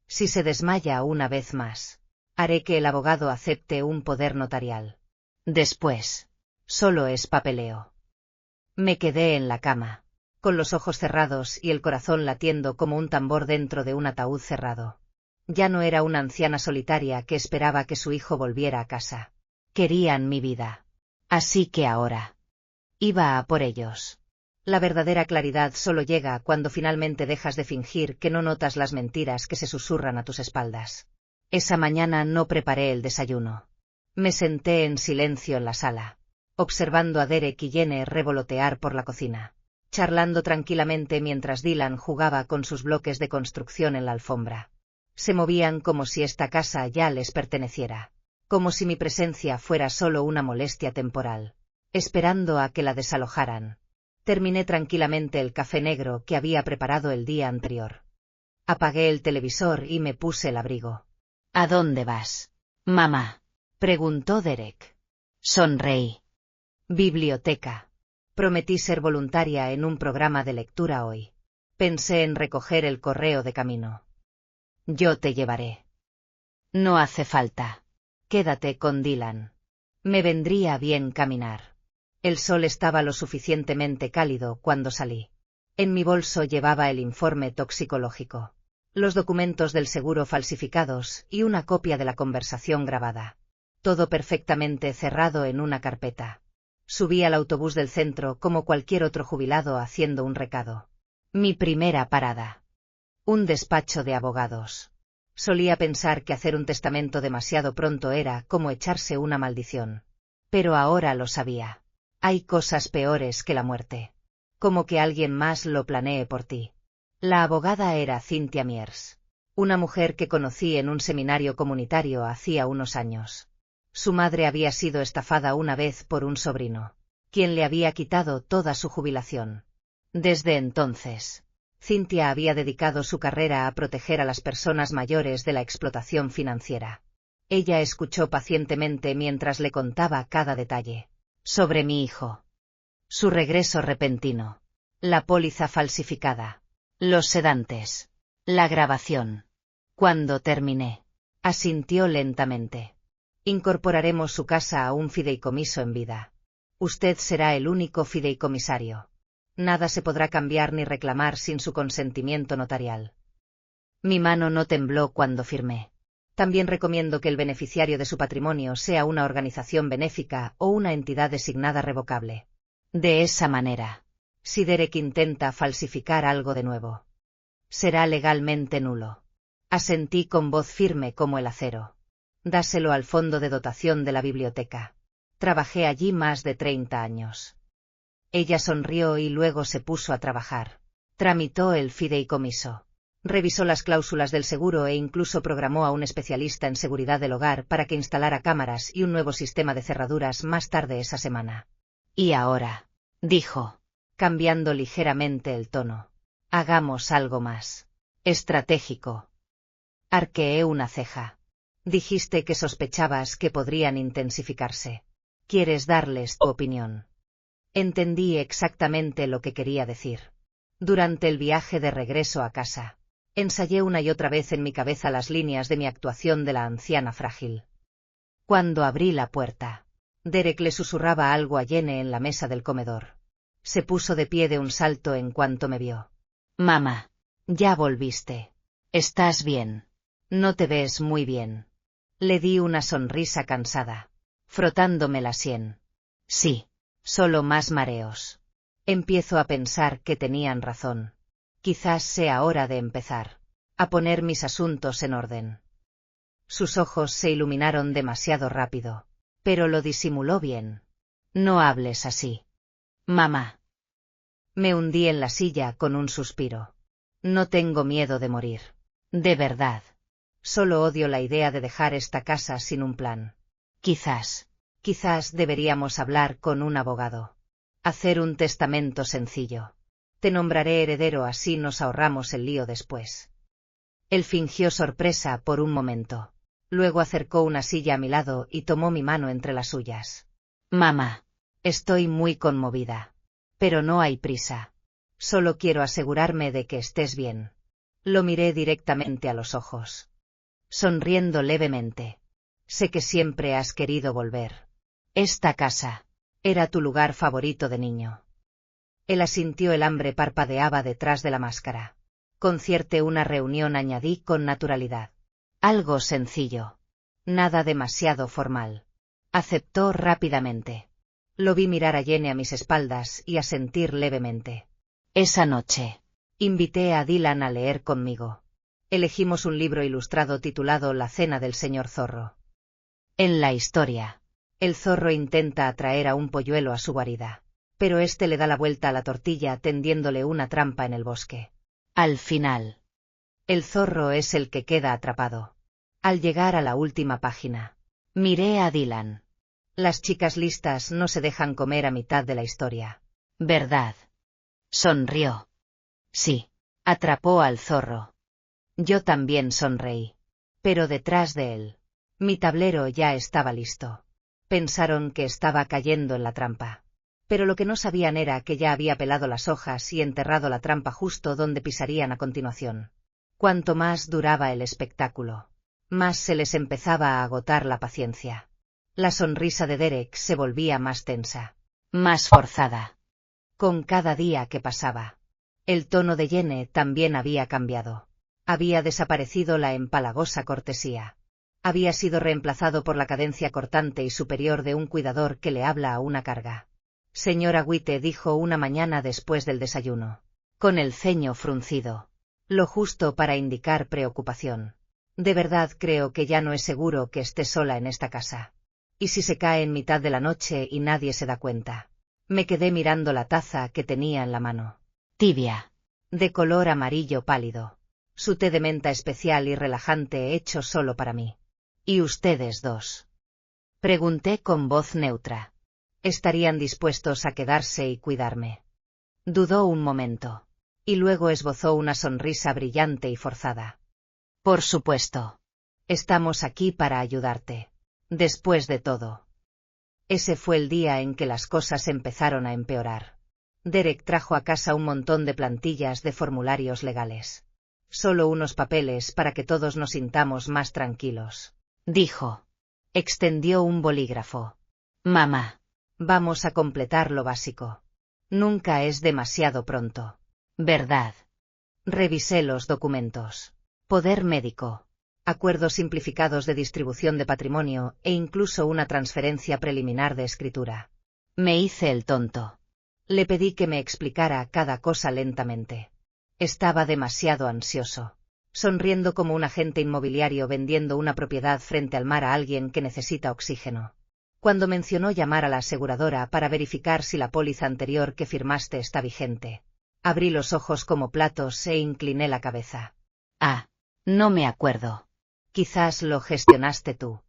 Si se desmaya una vez más, haré que el abogado acepte un poder notarial. Después, solo es papeleo. Me quedé en la cama, con los ojos cerrados y el corazón latiendo como un tambor dentro de un ataúd cerrado. Ya no era una anciana solitaria que esperaba que su hijo volviera a casa. Querían mi vida. Así que ahora iba a por ellos. La verdadera claridad solo llega cuando finalmente dejas de fingir que no notas las mentiras que se susurran a tus espaldas. Esa mañana no preparé el desayuno. Me senté en silencio en la sala, observando a Derek y Jenny revolotear por la cocina, charlando tranquilamente mientras Dylan jugaba con sus bloques de construcción en la alfombra. Se movían como si esta casa ya les perteneciera, como si mi presencia fuera solo una molestia temporal, esperando a que la desalojaran. Terminé tranquilamente el café negro que había preparado el día anterior. Apagué el televisor y me puse el abrigo. ¿A dónde vas, mamá?, preguntó Derek. Sonreí. Biblioteca. Prometí ser voluntaria en un programa de lectura hoy. Pensé en recoger el correo de camino. Yo te llevaré. No hace falta. Quédate con Dylan. Me vendría bien caminar. El sol estaba lo suficientemente cálido cuando salí. En mi bolso llevaba el informe toxicológico, los documentos del seguro falsificados y una copia de la conversación grabada. Todo perfectamente cerrado en una carpeta. Subí al autobús del centro como cualquier otro jubilado haciendo un recado. Mi primera parada. Un despacho de abogados. Solía pensar que hacer un testamento demasiado pronto era como echarse una maldición. Pero ahora lo sabía. Hay cosas peores que la muerte. Como que alguien más lo planee por ti. La abogada era Cynthia Mears, una mujer que conocí en un seminario comunitario hacía unos años. Su madre había sido estafada una vez por un sobrino, quien le había quitado toda su jubilación. Desde entonces, Cynthia había dedicado su carrera a proteger a las personas mayores de la explotación financiera. Ella escuchó pacientemente mientras le contaba cada detalle. Sobre mi hijo. Su regreso repentino. La póliza falsificada. Los sedantes. La grabación. Cuando terminé, asintió lentamente. Incorporaremos su casa a un fideicomiso en vida. Usted será el único fideicomisario. Nada se podrá cambiar ni reclamar sin su consentimiento notarial. Mi mano no tembló cuando firmé. También recomiendo que el beneficiario de su patrimonio sea una organización benéfica o una entidad designada revocable. De esa manera, si Derek intenta falsificar algo de nuevo, será legalmente nulo. Asentí con voz firme como el acero. Dáselo al fondo de dotación de la biblioteca. Trabajé allí más de 30 años. Ella sonrió y luego se puso a trabajar. Tramitó el fideicomiso. Revisó las cláusulas del seguro e incluso programó a un especialista en seguridad del hogar para que instalara cámaras y un nuevo sistema de cerraduras más tarde esa semana. Y ahora, dijo, cambiando ligeramente el tono, hagamos algo más estratégico. Arqueé una ceja. Dijiste que sospechabas que podrían intensificarse. ¿Quieres darles tu opinión? Entendí exactamente lo que quería decir. Durante el viaje de regreso a casa, ensayé una y otra vez en mi cabeza las líneas de mi actuación de la anciana frágil. Cuando abrí la puerta, Derek le susurraba algo a Jenny en la mesa del comedor. Se puso de pie de un salto en cuanto me vio. Mamá, ya volviste. ¿Estás bien? No te ves muy bien. Le di una sonrisa cansada, frotándome la sien. Sí, solo más mareos. Empiezo a pensar que tenían razón. Quizás sea hora de empezar a poner mis asuntos en orden. Sus ojos se iluminaron demasiado rápido, pero lo disimuló bien. No hables así. Mamá. Me hundí en la silla con un suspiro. No tengo miedo de morir. De verdad. Solo odio la idea de dejar esta casa sin un plan. Quizás deberíamos hablar con un abogado. Hacer un testamento sencillo. Te nombraré heredero, así nos ahorramos el lío después. Él fingió sorpresa por un momento. Luego acercó una silla a mi lado y tomó mi mano entre las suyas. Mamá, estoy muy conmovida. Pero no hay prisa. Solo quiero asegurarme de que estés bien. Lo miré directamente a los ojos. Sonriendo levemente. Sé que siempre has querido volver. Esta casa era tu lugar favorito de niño. Él asintió, el hambre parpadeaba detrás de la máscara. Concierte una reunión, añadí con naturalidad. Algo sencillo. Nada demasiado formal. Aceptó rápidamente. Lo vi mirar a Jenny a mis espaldas y asentir levemente. Esa noche, invité a Dylan a leer conmigo. Elegimos un libro ilustrado titulado La cena del señor zorro. En la historia, el zorro intenta atraer a un polluelo a su guarida, pero este le da la vuelta a la tortilla tendiéndole una trampa en el bosque. Al final, el zorro es el que queda atrapado. Al llegar a la última página, miré a Dylan. Las chicas listas no se dejan comer a mitad de la historia, ¿verdad? Sonrió. Sí, atrapó al zorro. Yo también sonreí. Pero detrás de él, mi tablero ya estaba listo. Pensaron que estaba cayendo en la trampa. Pero lo que no sabían era que ya había pelado las hojas y enterrado la trampa justo donde pisarían a continuación. Cuanto más duraba el espectáculo, más se les empezaba a agotar la paciencia. La sonrisa de Derek se volvía más tensa, más forzada. Con cada día que pasaba, el tono de Jenny también había cambiado. Había desaparecido la empalagosa cortesía. Había sido reemplazado por la cadencia cortante y superior de un cuidador que le habla a una carga. Señora Witte, dijo una mañana después del desayuno, con el ceño fruncido, lo justo para indicar preocupación. De verdad creo que ya no es seguro que esté sola en esta casa. ¿Y si se cae en mitad de la noche y nadie se da cuenta? Me quedé mirando la taza que tenía en la mano. Tibia, de color amarillo pálido. Su té de menta especial y relajante hecho solo para mí. ¿Y ustedes dos? Pregunté con voz neutra. ¿Estarían dispuestos a quedarse y cuidarme? Dudó un momento. Y luego esbozó una sonrisa brillante y forzada. Por supuesto. Estamos aquí para ayudarte. Después de todo. Ese fue el día en que las cosas empezaron a empeorar. Derek trajo a casa un montón de plantillas de formularios legales. Solo unos papeles para que todos nos sintamos más tranquilos, dijo. Extendió un bolígrafo. Mamá, Vamos a completar lo básico. Nunca es demasiado pronto. ¿Verdad? Revisé los documentos. Poder médico. Acuerdos simplificados de distribución de patrimonio e incluso una transferencia preliminar de escritura. Me hice el tonto. Le pedí que me explicara cada cosa lentamente. Estaba demasiado ansioso. Sonriendo como un agente inmobiliario vendiendo una propiedad frente al mar a alguien que necesita oxígeno. Cuando mencionó llamar a la aseguradora para verificar si la póliza anterior que firmaste está vigente, abrí los ojos como platos e incliné la cabeza. Ah, no me acuerdo. Quizás lo gestionaste tú.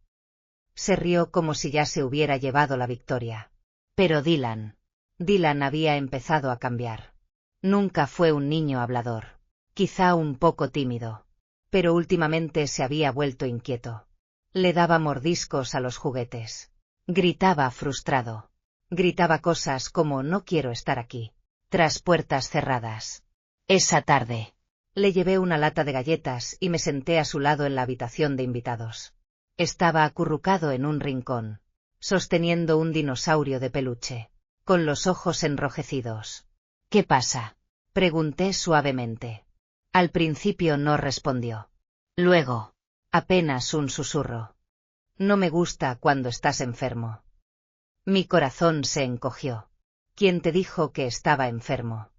Se rió como si ya se hubiera llevado la victoria. Pero Dylan había empezado a cambiar. Nunca fue un niño hablador. Quizá un poco tímido. Pero últimamente se había vuelto inquieto. Le daba mordiscos a los juguetes. Gritaba frustrado. Gritaba cosas como no quiero estar aquí. Tras puertas cerradas. Esa tarde. Le llevé una lata de galletas y me senté a su lado en la habitación de invitados. Estaba acurrucado en un rincón, sosteniendo un dinosaurio de peluche, con los ojos enrojecidos. ¿Qué pasa? Pregunté suavemente. Al principio no respondió. Luego, apenas un susurro. No me gusta cuando estás enfermo. Mi corazón se encogió. ¿Quién te dijo que estaba enfermo?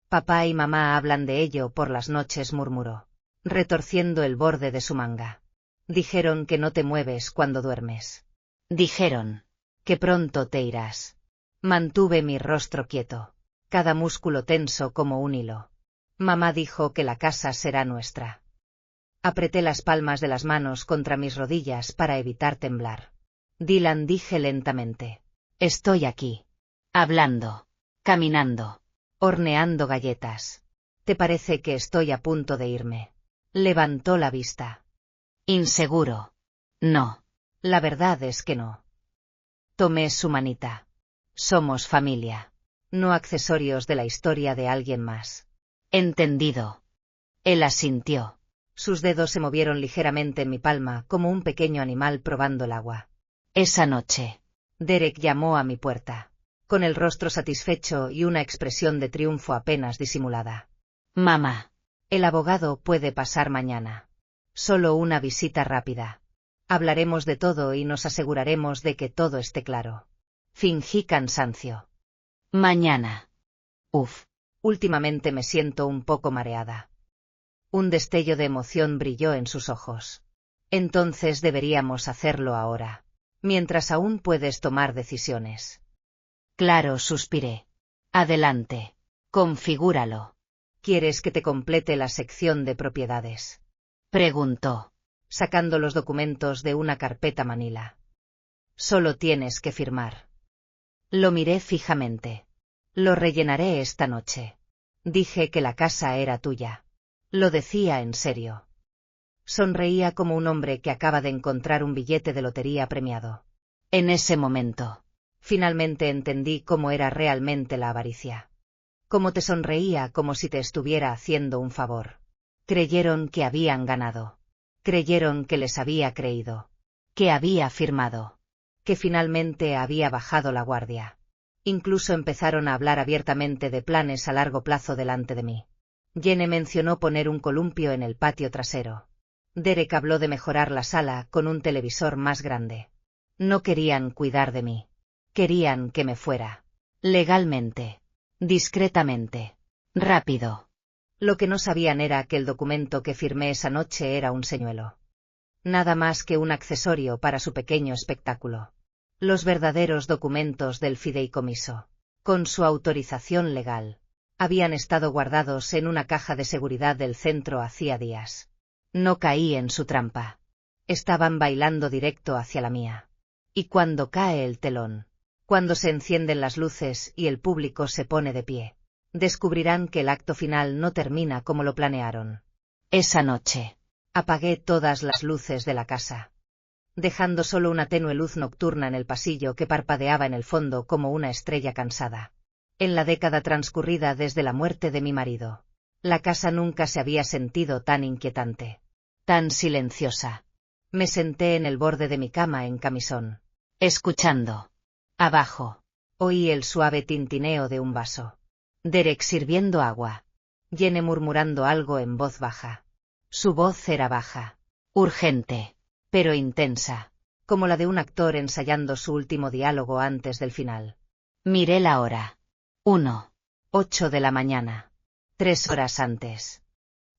Papá y mamá hablan de ello por las noches, murmuró, retorciendo el borde de su manga. Dijeron que no te mueves cuando duermes. Dijeron que pronto te irás. Mantuve mi rostro quieto, cada músculo tenso como un hilo. Mamá dijo que la casa será nuestra. Apreté las palmas de las manos contra mis rodillas para evitar temblar. Dylan, dije lentamente. Estoy aquí. Hablando. Caminando. Horneando galletas. ¿Te parece que estoy a punto de irme? Levantó la vista. Inseguro. No. La verdad es que no. Tomé su manita. Somos familia. No accesorios de la historia de alguien más. Entendido. Él asintió. Sus dedos se movieron ligeramente en mi palma como un pequeño animal probando el agua. Esa noche, Derek llamó a mi puerta, con el rostro satisfecho y una expresión de triunfo apenas disimulada. Mamá, el abogado puede pasar mañana. Solo una visita rápida. Hablaremos de todo y nos aseguraremos de que todo esté claro. Fingí cansancio. Mañana. Uf, últimamente me siento un poco mareada. Un destello de emoción brilló en sus ojos. Entonces deberíamos hacerlo ahora, mientras aún puedes tomar decisiones. Claro, suspiré. Adelante. Configúralo. ¿Quieres que te complete la sección de propiedades? Preguntó, sacando los documentos de una carpeta manila. Solo tienes que firmar. Lo miré fijamente. Lo rellenaré esta noche. Dije que la casa era tuya. Lo decía en serio. Sonreía como un hombre que acaba de encontrar un billete de lotería premiado. En ese momento, finalmente entendí cómo era realmente la avaricia. Cómo te sonreía como si te estuviera haciendo un favor. Creyeron que habían ganado. Creyeron que les había creído. Que había firmado. Que finalmente había bajado la guardia. Incluso empezaron a hablar abiertamente de planes a largo plazo delante de mí. Jenny mencionó poner un columpio en el patio trasero. Derek habló de mejorar la sala con un televisor más grande. No querían cuidar de mí. Querían que me fuera. Legalmente. Discretamente. Rápido. Lo que no sabían era que el documento que firmé esa noche era un señuelo. Nada más que un accesorio para su pequeño espectáculo. Los verdaderos documentos del fideicomiso, con su autorización legal, habían estado guardados en una caja de seguridad del centro hacía días. No caí en su trampa. Estaban bailando directo hacia la mía. Y cuando cae el telón, cuando se encienden las luces y el público se pone de pie, descubrirán que el acto final no termina como lo planearon. Esa noche, apagué todas las luces de la casa, dejando solo una tenue luz nocturna en el pasillo que parpadeaba en el fondo como una estrella cansada. En la década transcurrida desde la muerte de mi marido, la casa nunca se había sentido tan inquietante, tan silenciosa. Me senté en el borde de mi cama en camisón, escuchando. Abajo, Oí el suave tintineo de un vaso. Derek sirviendo agua. Jenny murmurando algo en voz baja. Su voz era baja, urgente, pero intensa, como la de un actor ensayando su último diálogo antes del final. Miré la hora. 1:08 de la mañana. 3 horas antes.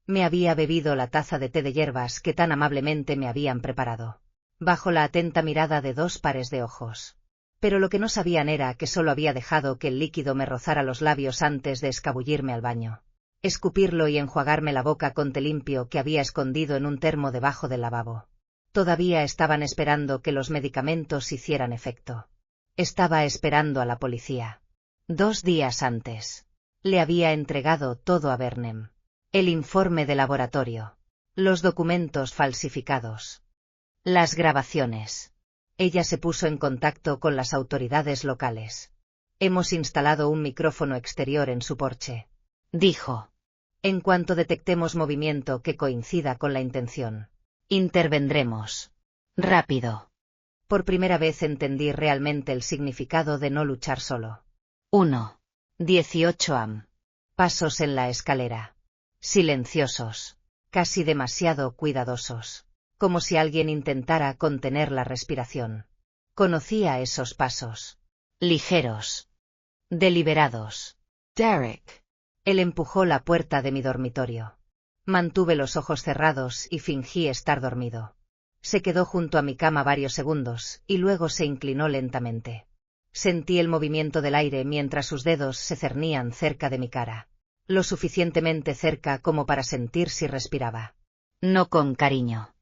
Me había bebido la taza de té de hierbas que tan amablemente me habían preparado, bajo la atenta mirada de 2 pares de ojos. Pero lo que no sabían era que solo había dejado que el líquido me rozara los labios antes de escabullirme al baño, escupirlo y enjuagarme la boca con té limpio que había escondido en un termo debajo del lavabo. Todavía estaban esperando que los medicamentos hicieran efecto. Estaba esperando a la policía. 2 días antes. Le había entregado todo a Burnham. El informe de laboratorio. Los documentos falsificados. Las grabaciones. Ella se puso en contacto con las autoridades locales. Hemos instalado un micrófono exterior en su porche, dijo. En cuanto detectemos movimiento que coincida con la intención, intervendremos. Rápido. Por primera vez entendí realmente el significado de no luchar solo. 1:18 am. Pasos en la escalera. Silenciosos. Casi demasiado cuidadosos. Como si alguien intentara contener la respiración. Conocía esos pasos. Ligeros. Deliberados. Derek. Él empujó la puerta de mi dormitorio. Mantuve los ojos cerrados y fingí estar dormido. Se quedó junto a mi cama varios segundos, y luego se inclinó lentamente. Sentí el movimiento del aire mientras sus dedos se cernían cerca de mi cara. Lo suficientemente cerca como para sentir si respiraba. No con cariño.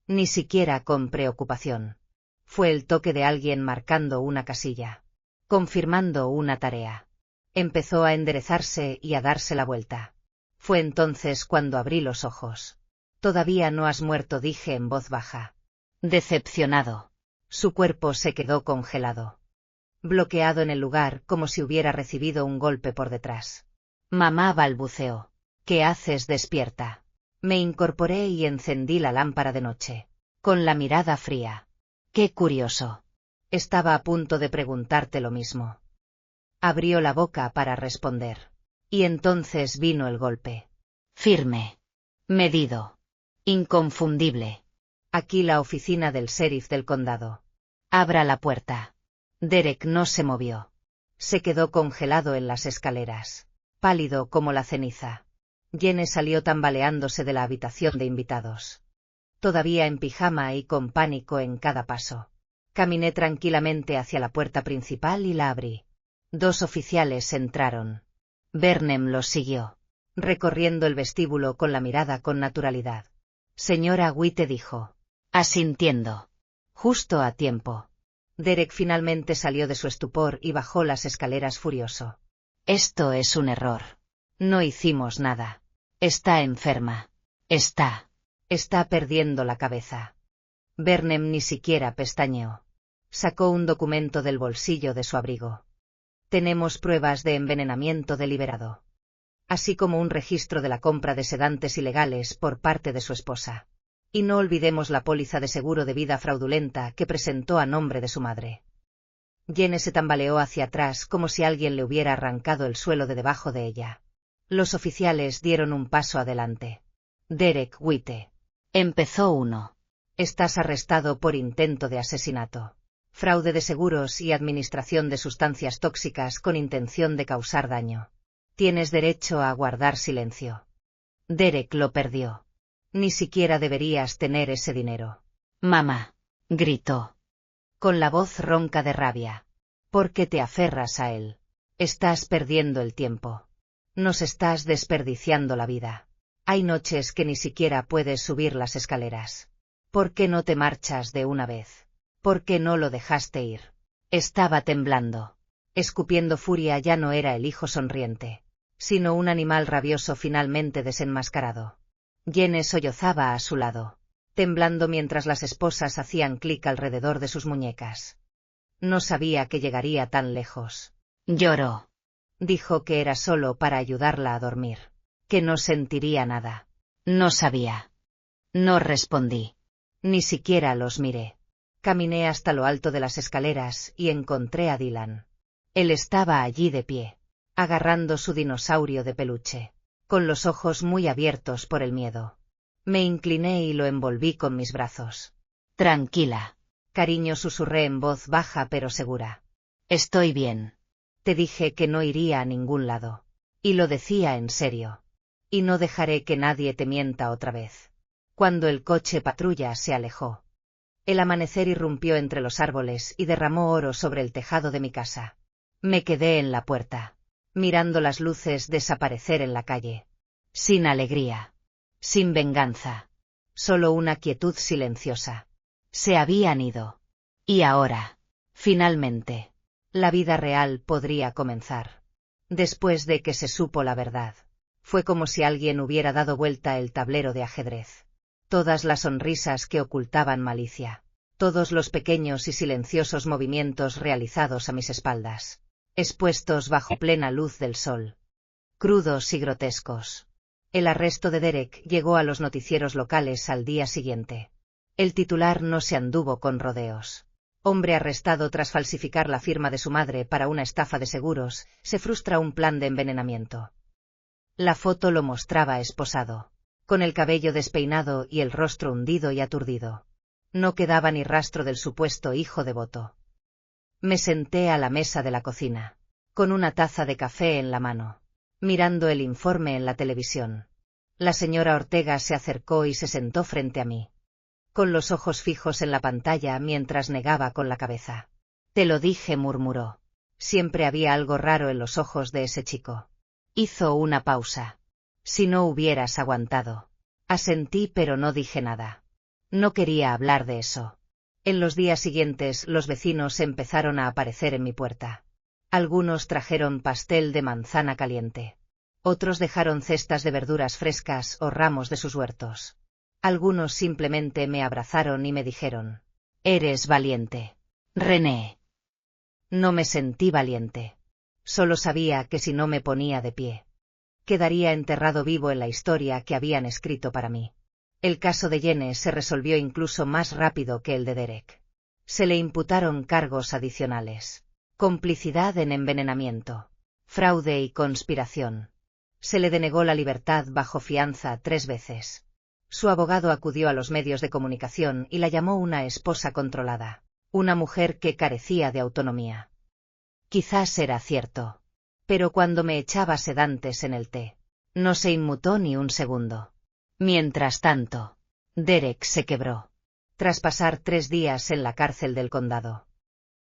Ni siquiera con preocupación. Fue el toque de alguien marcando una casilla. Confirmando una tarea. Empezó a enderezarse y a darse la vuelta. Fue entonces cuando abrí los ojos. Todavía no has muerto, dije en voz baja. Decepcionado. Su cuerpo se quedó congelado. Bloqueado en el lugar como si hubiera recibido un golpe por detrás. Mamá balbuceó. ¿Qué haces despierta? Me incorporé y encendí la lámpara de noche. Con la mirada fría. Qué curioso. Estaba a punto de preguntarte lo mismo. Abrió la boca para responder. Y entonces vino el golpe. Firme. Medido. Inconfundible. Aquí la oficina del sheriff del condado. Abra la puerta. Derek no se movió. Se quedó congelado en las escaleras. Pálido como la ceniza. Jenny salió tambaleándose de la habitación de invitados. Todavía en pijama y con pánico en cada paso. Caminé tranquilamente hacia la puerta principal y la abrí. 2 oficiales entraron. Burnham los siguió, recorriendo el vestíbulo con la mirada con naturalidad. Señora White dijo, asintiendo. Justo a tiempo. Derek finalmente salió de su estupor y bajó las escaleras furioso. Esto es un error. No hicimos nada. Está enferma. Está perdiendo la cabeza. Burnham ni siquiera pestañeó. Sacó un documento del bolsillo de su abrigo. Tenemos pruebas de envenenamiento deliberado. Así como un registro de la compra de sedantes ilegales por parte de su esposa. Y no olvidemos la póliza de seguro de vida fraudulenta que presentó a nombre de su madre. Jenny se tambaleó hacia atrás como si alguien le hubiera arrancado el suelo de debajo de ella. Los oficiales dieron un paso adelante. Derek White. Empezó uno. Estás arrestado por intento de asesinato, fraude de seguros y administración de sustancias tóxicas con intención de causar daño. Tienes derecho a guardar silencio. Derek lo perdió. Ni siquiera deberías tener ese dinero. Mamá, gritó. Con la voz ronca de rabia. ¿Por qué te aferras a él? Estás perdiendo el tiempo. Nos estás desperdiciando la vida. Hay noches que ni siquiera puedes subir las escaleras. ¿Por qué no te marchas de una vez? ¿Por qué no lo dejaste ir? Estaba temblando. Escupiendo furia ya no era el hijo sonriente, sino un animal rabioso finalmente desenmascarado. Jenny sollozaba a su lado, temblando mientras las esposas hacían clic alrededor de sus muñecas. No sabía que llegaría tan lejos. Lloró. Dijo que era solo para ayudarla a dormir, que no sentiría nada. No sabía. No respondí. Ni siquiera los miré. Caminé hasta lo alto de las escaleras y encontré a Dylan. Él estaba allí de pie, agarrando su dinosaurio de peluche, con los ojos muy abiertos por el miedo. Me incliné y lo envolví con mis brazos. Tranquila, cariño, susurré en voz baja pero segura. Estoy bien. Te dije que no iría a ningún lado. Y lo decía en serio. Y no dejaré que nadie te mienta otra vez. Cuando el coche patrulla se alejó, el amanecer irrumpió entre los árboles y derramó oro sobre el tejado de mi casa. Me quedé en la puerta, mirando las luces desaparecer en la calle. Sin alegría. Sin venganza. Solo una quietud silenciosa. Se habían ido. Y ahora, finalmente, la vida real podría comenzar. Después de que se supo la verdad, fue como si alguien hubiera dado vuelta el tablero de ajedrez. Todas las sonrisas que ocultaban malicia, todos los pequeños y silenciosos movimientos realizados a mis espaldas, expuestos bajo plena luz del sol, crudos y grotescos. El arresto de Derek llegó a los noticieros locales al día siguiente. El titular no se anduvo con rodeos. Hombre arrestado tras falsificar la firma de su madre para una estafa de seguros, se frustra un plan de envenenamiento. La foto lo mostraba esposado, con el cabello despeinado y el rostro hundido y aturdido. No quedaba ni rastro del supuesto hijo devoto. Me senté a la mesa de la cocina, con una taza de café en la mano, mirando el informe en la televisión. La señora Ortega se acercó y se sentó frente a mí, con los ojos fijos en la pantalla mientras negaba con la cabeza. Te lo dije, murmuró. Siempre había algo raro en los ojos de ese chico. Hizo una pausa. Si no hubieras aguantado. Asentí pero no dije nada. No quería hablar de eso. En los días siguientes los vecinos empezaron a aparecer en mi puerta. Algunos trajeron pastel de manzana caliente. Otros dejaron cestas de verduras frescas o ramos de sus huertos. Algunos simplemente me abrazaron y me dijeron: «Eres valiente, René». No me sentí valiente. Solo sabía que si no me ponía de pie, quedaría enterrado vivo en la historia que habían escrito para mí. El caso de Jenny se resolvió incluso más rápido que el de Derek. Se le imputaron cargos adicionales: complicidad en envenenamiento, fraude y conspiración. Se le denegó la libertad bajo fianza 3 veces. Su abogado acudió a los medios de comunicación y la llamó una esposa controlada, una mujer que carecía de autonomía. Quizás era cierto. Pero cuando me echaba sedantes en el té, no se inmutó ni un segundo. Mientras tanto, Derek se quebró. Tras pasar 3 días en la cárcel del condado,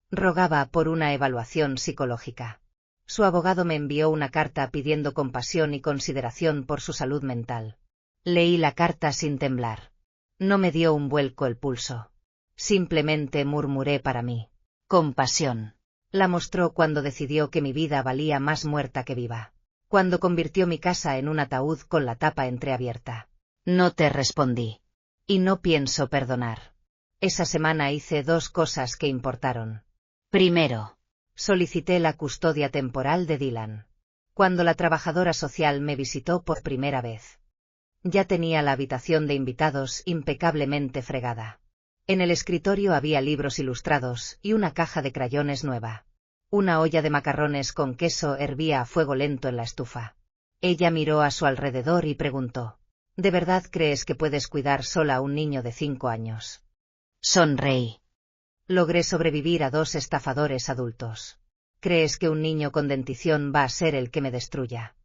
rogaba por una evaluación psicológica. Su abogado me envió una carta pidiendo compasión y consideración por su salud mental. Leí la carta sin temblar. No me dio un vuelco el pulso. Simplemente murmuré para mí: compasión. La mostró cuando decidió que mi vida valía más muerta que viva. Cuando convirtió mi casa en un ataúd con la tapa entreabierta. No te respondí. Y no pienso perdonar. Esa semana hice 2 cosas que importaron. Primero, solicité la custodia temporal de Dylan. Cuando la trabajadora social me visitó por primera vez, ya tenía la habitación de invitados impecablemente fregada. En el escritorio había libros ilustrados y una caja de crayones nueva. Una olla de macarrones con queso hervía a fuego lento en la estufa. Ella miró a su alrededor y preguntó: ¿De verdad crees que puedes cuidar sola a un niño de 5 años? Sonreí. Logré sobrevivir a 2 estafadores adultos. ¿Crees que un niño con dentición va a ser el que me destruya?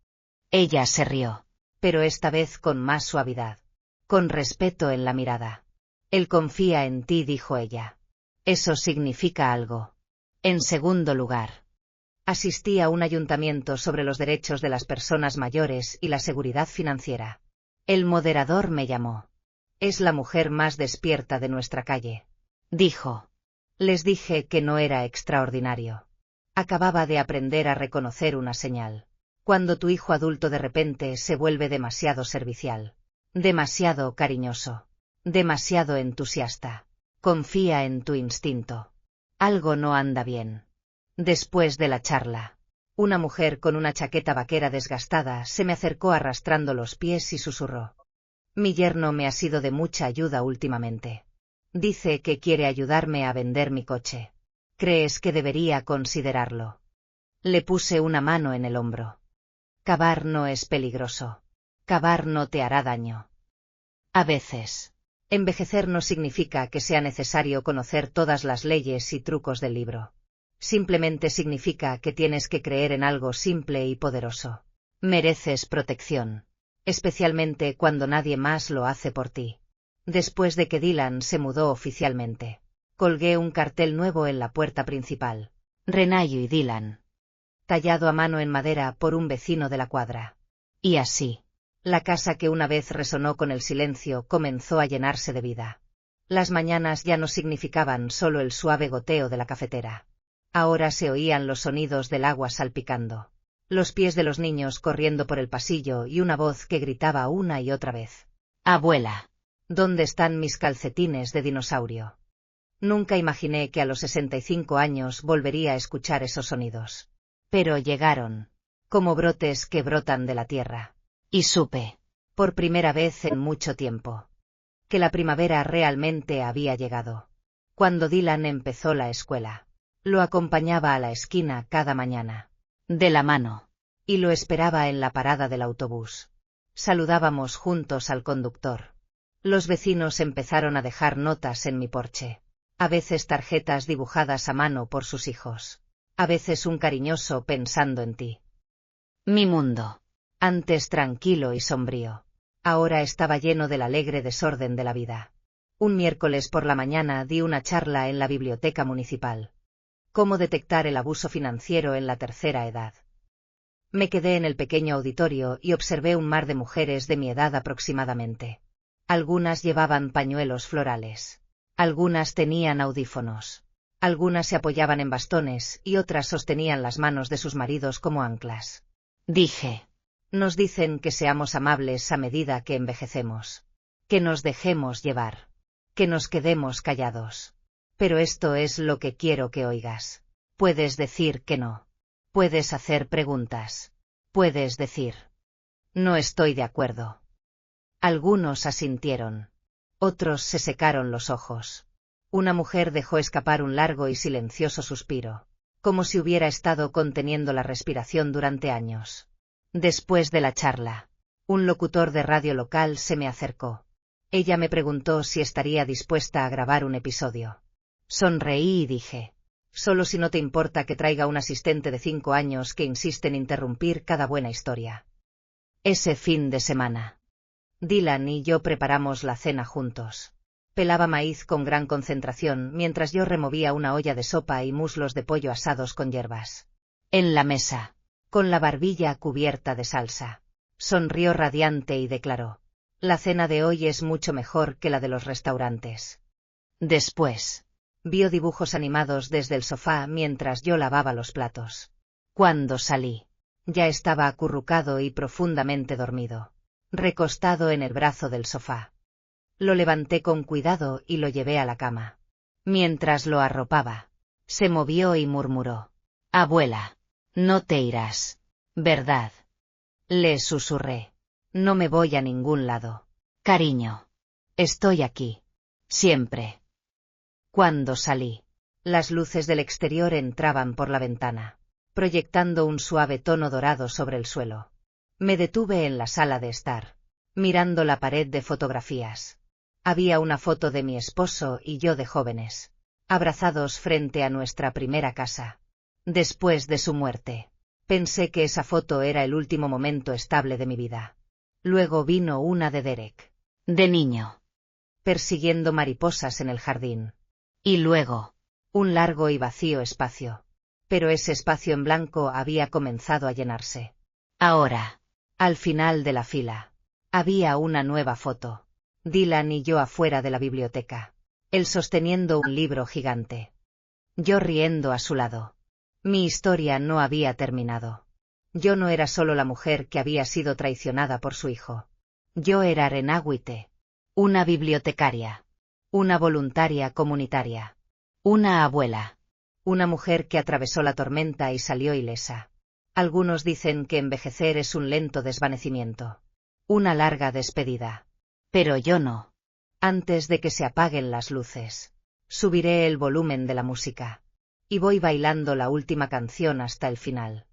Ella se rió, pero esta vez con más suavidad, con respeto en la mirada. Él confía en ti, dijo ella. Eso significa algo. En segundo lugar, asistí a un ayuntamiento sobre los derechos de las personas mayores y la seguridad financiera. El moderador me llamó. Es la mujer más despierta de nuestra calle, dijo. Les dije que no era extraordinario. Acababa de aprender a reconocer una señal. Cuando tu hijo adulto de repente se vuelve demasiado servicial, demasiado cariñoso, demasiado entusiasta. Confía en tu instinto. Algo no anda bien. Después de la charla, una mujer con una chaqueta vaquera desgastada se me acercó arrastrando los pies y susurró: Mi yerno me ha sido de mucha ayuda últimamente. Dice que quiere ayudarme a vender mi coche. ¿Crees que debería considerarlo? Le puse una mano en el hombro. Cavar no es peligroso. Cavar no te hará daño. A veces. Envejecer no significa que sea necesario conocer todas las leyes y trucos del libro. Simplemente significa que tienes que creer en algo simple y poderoso. Mereces protección. Especialmente cuando nadie más lo hace por ti. Después de que Dylan se mudó oficialmente, colgué un cartel nuevo en la puerta principal. Renayo y Dylan. Tallado a mano en madera por un vecino de la cuadra. Y así. La casa que una vez resonó con el silencio comenzó a llenarse de vida. Las mañanas ya no significaban solo el suave goteo de la cafetera. Ahora se oían los sonidos del agua salpicando, los pies de los niños corriendo por el pasillo y una voz que gritaba una y otra vez. Abuela, ¿dónde están mis calcetines de dinosaurio? Nunca imaginé que a los 65 años volvería a escuchar esos sonidos. Pero llegaron, como brotes que brotan de la tierra. Y supe, por primera vez en mucho tiempo, que la primavera realmente había llegado. Cuando Dylan empezó la escuela, lo acompañaba a la esquina cada mañana, de la mano, y lo esperaba en la parada del autobús. Saludábamos juntos al conductor. Los vecinos empezaron a dejar notas en mi porche, a veces tarjetas dibujadas a mano por sus hijos, a veces un cariñoso pensando en ti. Mi mundo, antes tranquilo y sombrío, ahora estaba lleno del alegre desorden de la vida. Un miércoles por la mañana di una charla en la biblioteca municipal. Cómo detectar el abuso financiero en la tercera edad. Me quedé en el pequeño auditorio y observé un mar de mujeres de mi edad aproximadamente. Algunas llevaban pañuelos florales. Algunas tenían audífonos. Algunas se apoyaban en bastones y otras sostenían las manos de sus maridos como anclas. Dije. Nos dicen que seamos amables a medida que envejecemos. Que nos dejemos llevar. Que nos quedemos callados. Pero esto es lo que quiero que oigas. Puedes decir que no. Puedes hacer preguntas. Puedes decir. No estoy de acuerdo. Algunos asintieron. Otros se secaron los ojos. Una mujer dejó escapar un largo y silencioso suspiro, como si hubiera estado conteniendo la respiración durante años. Después de la charla, un locutor de radio local se me acercó. Ella me preguntó si estaría dispuesta a grabar un episodio. Sonreí y dije, solo si no te importa que traiga un asistente de 5 años que insiste en interrumpir cada buena historia. Ese fin de semana, Dylan y yo preparamos la cena juntos. Pelaba maíz con gran concentración mientras yo removía una olla de sopa y muslos de pollo asados con hierbas. En la mesa, con la barbilla cubierta de salsa, sonrió radiante y declaró, la cena de hoy es mucho mejor que la de los restaurantes. Después, vio dibujos animados desde el sofá mientras yo lavaba los platos. Cuando salí, ya estaba acurrucado y profundamente dormido, recostado en el brazo del sofá. Lo levanté con cuidado y lo llevé a la cama. Mientras lo arropaba, se movió y murmuró, abuela, no te irás, ¿verdad? Le susurré, no me voy a ningún lado. Cariño, estoy aquí. Siempre. Cuando salí, las luces del exterior entraban por la ventana, proyectando un suave tono dorado sobre el suelo. Me detuve en la sala de estar, mirando la pared de fotografías. Había una foto de mi esposo y yo de jóvenes, abrazados frente a nuestra primera casa. Después de su muerte, pensé que esa foto era el último momento estable de mi vida. Luego vino una de Derek, de niño, persiguiendo mariposas en el jardín. Y luego, un largo y vacío espacio. Pero ese espacio en blanco había comenzado a llenarse. Ahora, al final de la fila, había una nueva foto. Dylan y yo afuera de la biblioteca. Él sosteniendo un libro gigante. Yo riendo a su lado. Mi historia no había terminado. Yo no era solo la mujer que había sido traicionada por su hijo. Yo era Renawite, una bibliotecaria, una voluntaria comunitaria, una abuela, una mujer que atravesó la tormenta y salió ilesa. Algunos dicen que envejecer es un lento desvanecimiento, una larga despedida. Pero yo no. Antes de que se apaguen las luces, subiré el volumen de la música. y voy bailando la última canción hasta el final.